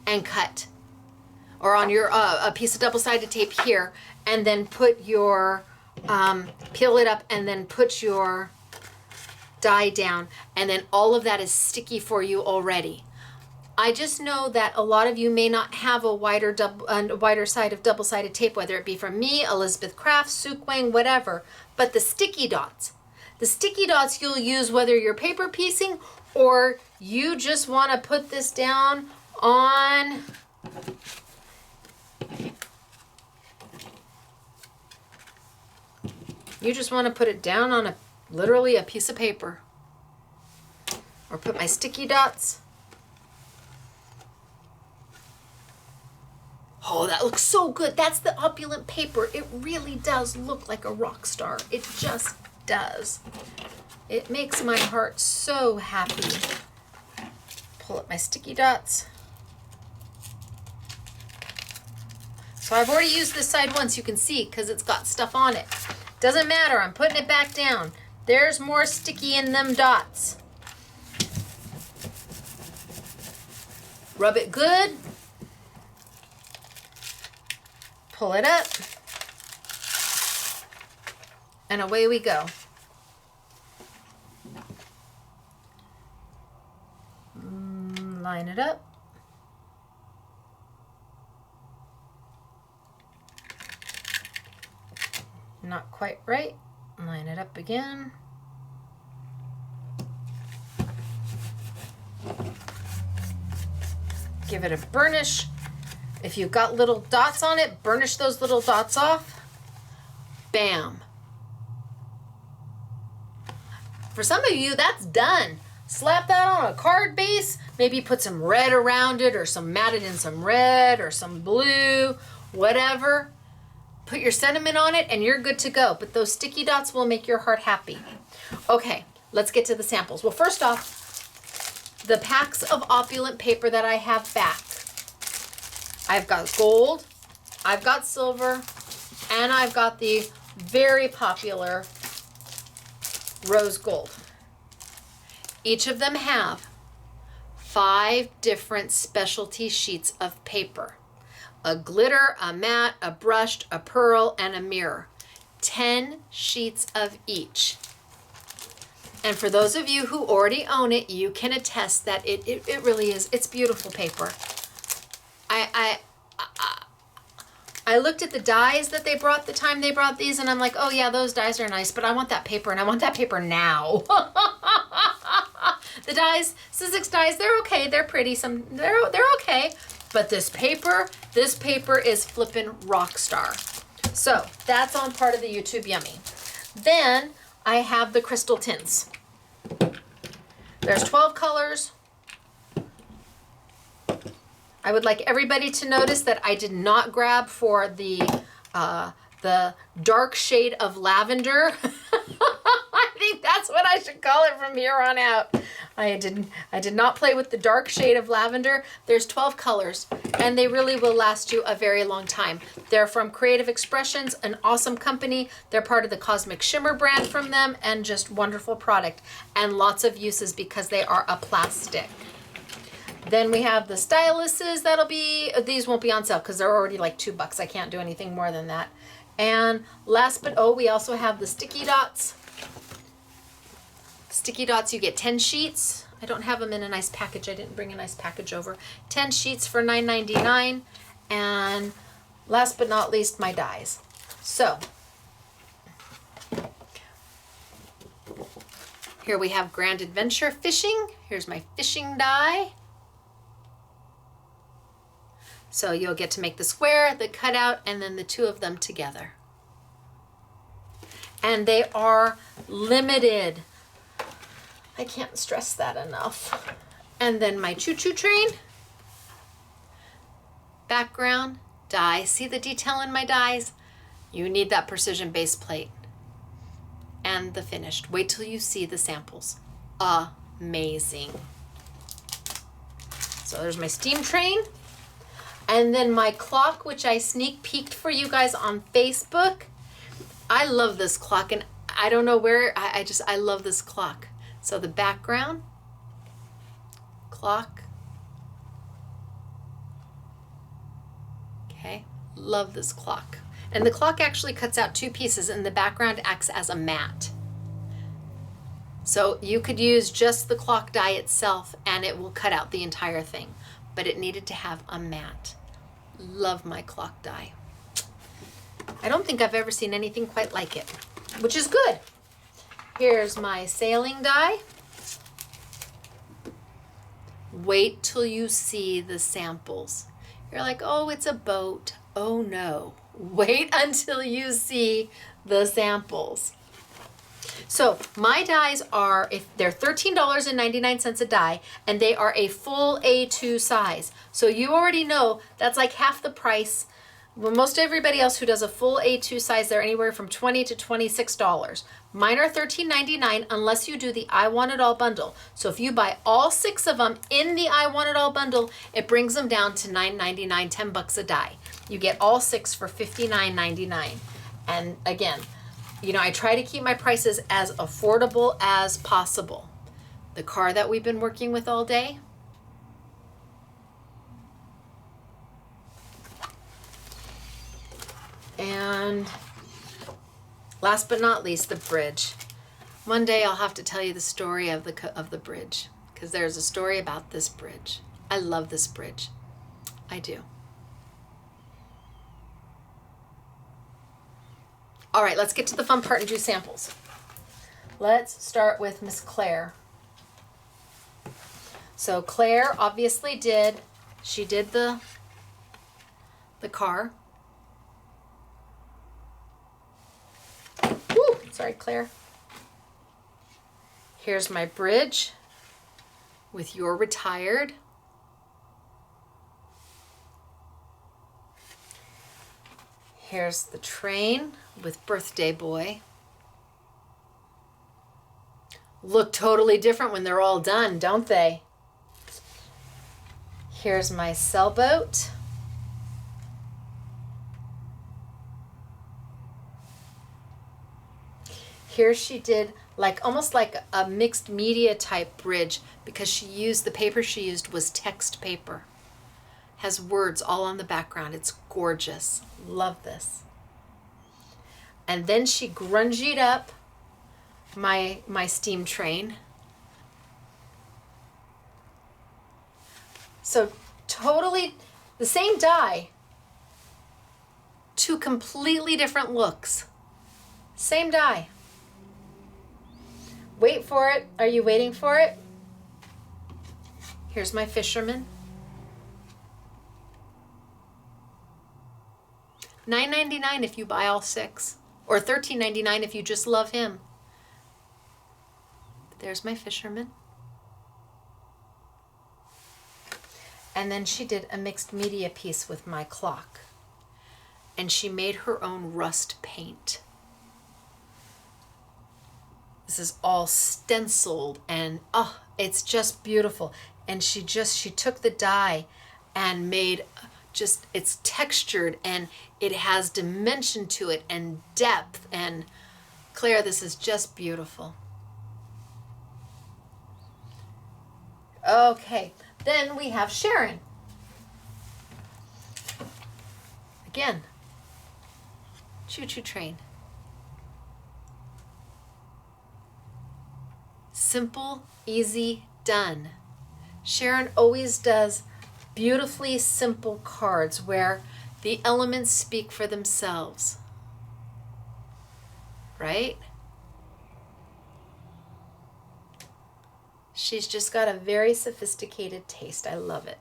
and cut, or on your a piece of double-sided tape here, and then put your peel it up and then put your die down, and then all of that is sticky for you already. I just know that a lot of you may not have a wider side of double-sided tape, whether it be from me, Elizabeth Craft, Sukwang, whatever. But the sticky dots you'll use whether you're paper piecing or you just want to put this down on literally a piece of paper, or put my sticky dots. Oh, that looks so good. That's the Opulent paper. It really does look like a rock star. It just does. It makes my heart so happy. Pull up my sticky dots. So I've already used this side once, you can see, because it's got stuff on it. Doesn't matter, I'm putting it back down. There's more sticky in them dots. Rub it good. Pull it up. And away we go. Line it up. Not quite right. Line it up again. Give it a burnish. If you've got little dots on it, burnish those little dots off. Bam. For some of you, that's done. Slap that on a card base, maybe put some red around it, or some matted in some red or some blue, whatever. Put your sentiment on it and you're good to go. But those sticky dots will make your heart happy. Okay, let's get to the samples. Well, first off, the packs of Opulent paper that I have back. I've got gold, I've got silver, and I've got the very popular rose gold. Each of them have 5 different specialty sheets of paper. A glitter, a matte, a brushed, a pearl, and a mirror. 10 sheets of each. And for those of you who already own it, you can attest that it really is, it's beautiful paper. I looked at the dies that they brought the time they brought these, and I'm like, oh yeah, those dies are nice, but I want that paper, and I want that paper now. The dies, Sizzix dies, they're okay, they're pretty, they're okay, but this paper is flippin' rock star. So that's on part of the YouTube Yummy. Then I have the crystal tints. There's 12 colors. I would like everybody to notice that I did not grab for the dark shade of lavender. I think that's what I should call it from here on out. I did not play with the dark shade of lavender. There's 12 colors, and they really will last you a very long time. They're from Creative Expressions, an awesome company. They're part of the Cosmic Shimmer brand from them, and just wonderful product, and lots of uses because they are a plastic. Then we have the styluses these won't be on sale because they're already like $2. I can't do anything more than that. And last but we also have the sticky dots. Sticky dots, you get 10 sheets. I don't have them in a nice package. I didn't bring a nice package over. 10 sheets for $9.99. And last but not least, my dies. So here we have Grand Adventure Fishing. Here's my fishing die. So you'll get to make the square, the cutout, and then the 2 of them together. And they are limited. I can't stress that enough. And then my choo-choo train. Background, die. See the detail in my dies? You need that precision base plate. And the finished. Wait till you see the samples. Amazing. So there's my steam train. And then my clock, which I sneak peeked for you guys on Facebook. I love this clock, and I don't know where, I love this clock. So the background, clock. Okay, love this clock. And the clock actually cuts out 2 pieces, and the background acts as a mat. So you could use just the clock die itself, and it will cut out the entire thing. But it needed to have a mat. Love my clock die. I don't think I've ever seen anything quite like it, which is good. Here's my sailing die. Wait till you see the samples. You're like, oh, it's a boat. Oh no. Wait until you see the samples. So my dies are, if they're $13.99 a die, and they are a full A2 size. So you already know that's like half the price. Well, most everybody else who does a full A2 size, they're anywhere from $20 to $26. Mine are $13.99 unless you do the I Want It All bundle. So if you buy all 6 of them in the I Want It All bundle, it brings them down to $9.99, $10 a die. You get all 6 for $59.99. And again, you know, I try to keep my prices as affordable as possible. The car that we've been working with all day. And last but not least, the bridge. One day I'll have to tell you the story of the bridge, because there's a story about this bridge. I love this bridge. I do. All right, let's get to the fun part and do samples. Let's start with Miss Claire. So Claire obviously did the car. Woo, sorry, Claire. Here's my bridge with You're Retired. Here's the train with Birthday Boy. Look totally different when they're all done, don't they? Here's my sailboat. Here she did almost like a mixed media type bridge, because she used, the paper she used was text paper. Has words all on the background. It's gorgeous. Love this. And then she grungied up my steam train. So totally the same die, two completely different looks. Same die. Wait for it. Are you waiting for it? Here's my fisherman. $9.99 if you buy all 6, or $13.99 if you just love him. There's my fisherman. And then she did a mixed media piece with my clock. And she made her own rust paint. This is all stenciled, and it's just beautiful. And she took the die and made it's textured, and it has dimension to it and depth. And Claire, this is just beautiful. Okay, then we have Sharon. Again, choo-choo train. Simple, easy, done. Sharon always does beautifully simple cards where the elements speak for themselves. Right? She's just got a very sophisticated taste. I love it.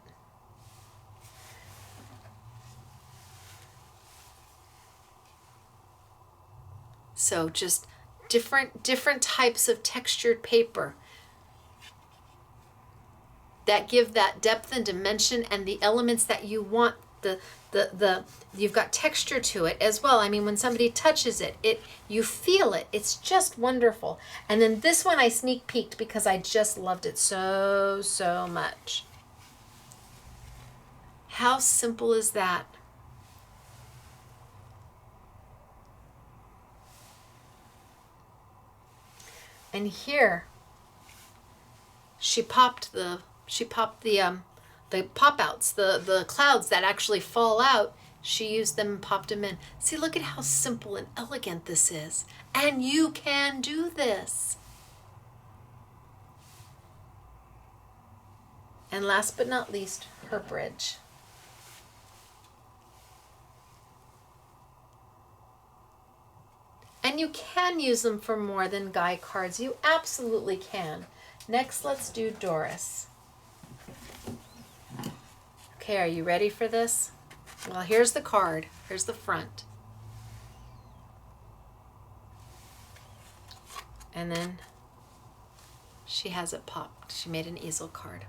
So just different types of textured paper that give that depth and dimension and the elements that you want. You've got texture to it as well. I mean, when somebody touches it, you feel it. It's just wonderful. And then this one I sneak peeked because I just loved it so much. How simple is that? And here she popped the pop outs, the clouds that actually fall out. She used them and popped them in. See, look at how simple and elegant this is. And you can do this. And last but not least, her bridge. And you can use them for more than guy cards. You absolutely can. Next, let's do Doris. Okay, are you ready for this? Well, here's the card. Here's the front. And then she has it popped. She made an easel card.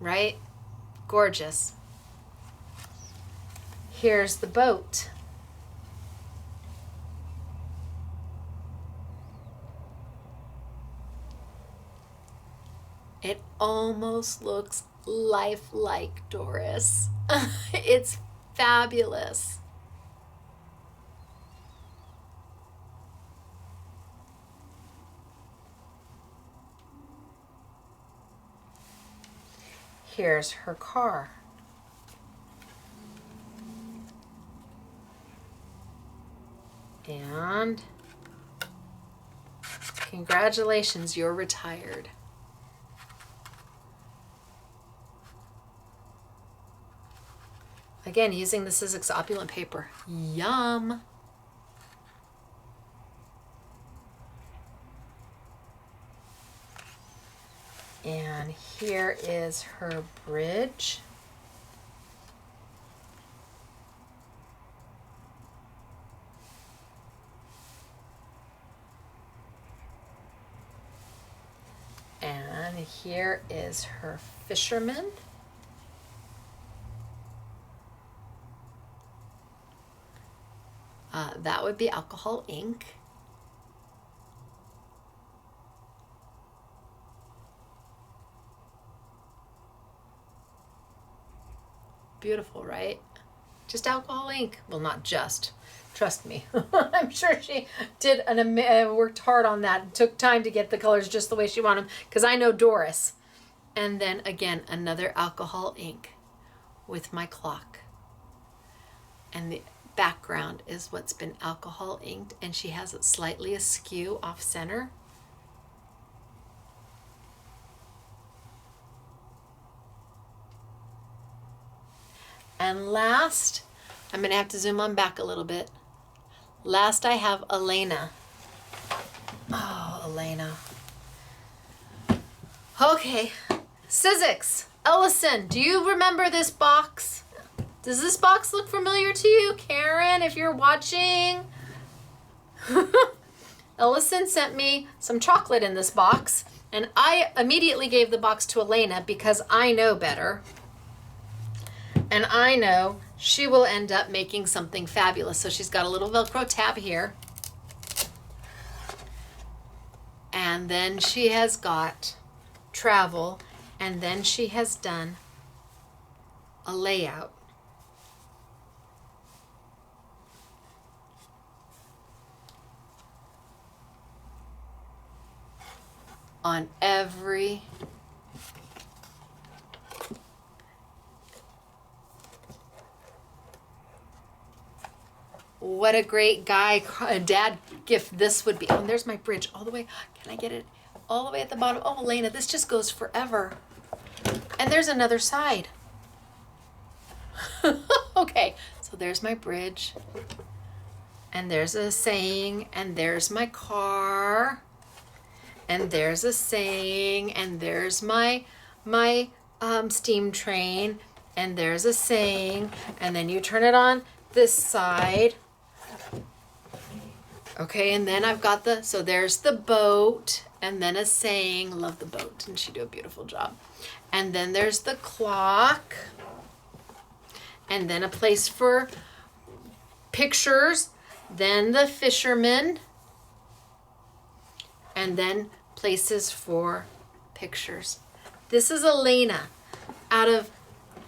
Right? Gorgeous. Here's the boat. It almost looks lifelike, Doris. It's fabulous. Here's her car. And congratulations, you're retired. Again, using the Sizzix Opulent paper. Yum! And here is her bridge. And here is her fisherman. That would be alcohol ink. Beautiful, right? Just alcohol ink. Well, not just. Trust me. I'm sure she did worked hard on that. Took time to get the colors just the way she wanted them, because I know Doris. And then again, another alcohol ink with my clock. And the background is what's been alcohol inked, and she has it slightly askew off center. And last, I'm going to have to zoom on back a little bit. Last I have Elena. Oh, Elena. Okay, Sizzix. Ellison, do you remember this box? Does this box look familiar to you? Karen, if you're watching. Ellison sent me some chocolate in this box, and I immediately gave the box to Elena because I know better. And I know she will end up making something fabulous. So she's got a little Velcro tab here. And then she has got travel. And then she has done a layout. On every what a great dad gift this would be. Oh, and there's my bridge all the way. Can I get it all the way at the bottom? Oh, Elena, this just goes forever. And there's another side. Okay, so there's my bridge. And there's a saying, and there's my car. And there's a saying, and there's my steam train, and there's a saying, and then you turn it on this side. Okay, and then I've got so there's the boat, and then a saying, love the boat, and she did a beautiful job. And then there's the clock, and then a place for pictures, then the fisherman, and then places for pictures. This is Elena out of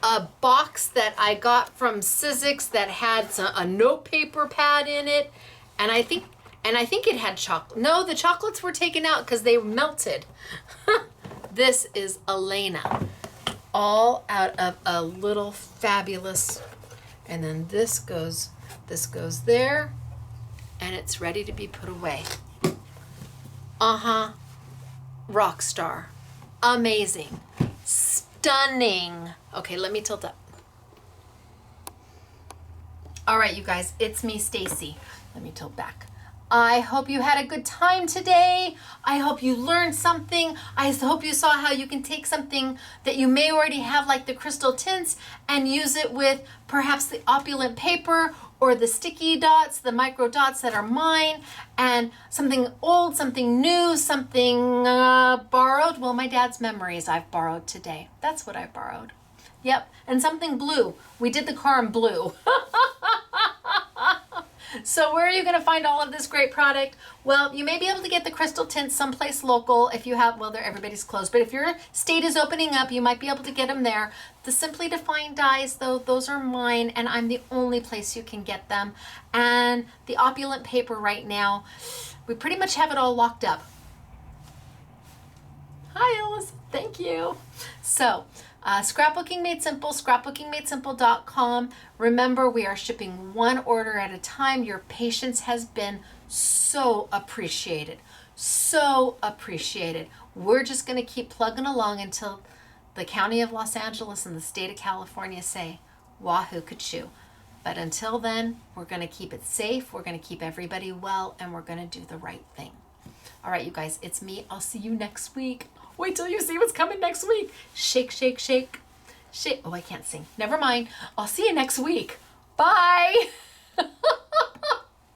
a box that I got from Sizzix that had a notepaper pad in it, and I think it had chocolate. No, the chocolates were taken out because they melted. This is Elena, all out of a little fabulous, and then this goes there, and it's ready to be put away. Rock star. Amazing. Stunning. Okay, let me tilt up. All right, you guys, it's me, Stacy. Let me tilt back. I hope you had a good time today. I hope you learned something. I hope you saw how you can take something that you may already have, like the crystal tints, and use it with perhaps the opulent paper or the sticky dots, the micro dots that are mine, and something old, something new, something borrowed. Well, my dad's memories I've borrowed today. That's what I borrowed. Yep, and something blue. We did the car in blue. So where are you going to find all of this great product? Well, you may be able to get the crystal tints someplace local if you have, well, everybody's closed, but if your state is opening up, you might be able to get them there. The Simply Defined dyes, though, those are mine, and I'm the only place you can get them. And the opulent paper right now, we pretty much have it all locked up. Hi, Alice. Thank you. So, Scrapbooking Made Simple, scrapbookingmadesimple.com. Remember, we are shipping one order at a time. Your patience has been so appreciated. So appreciated. We're just going to keep plugging along until the County of Los Angeles and the state of California say, wahoo kachoo. But until then, we're going to keep it safe. We're going to keep everybody well, and we're going to do the right thing. All right, you guys, it's me. I'll see you next week. Wait till you see what's coming next week. Shake, shake, shake, shake. Oh, I can't sing. Never mind. I'll see you next week. Bye.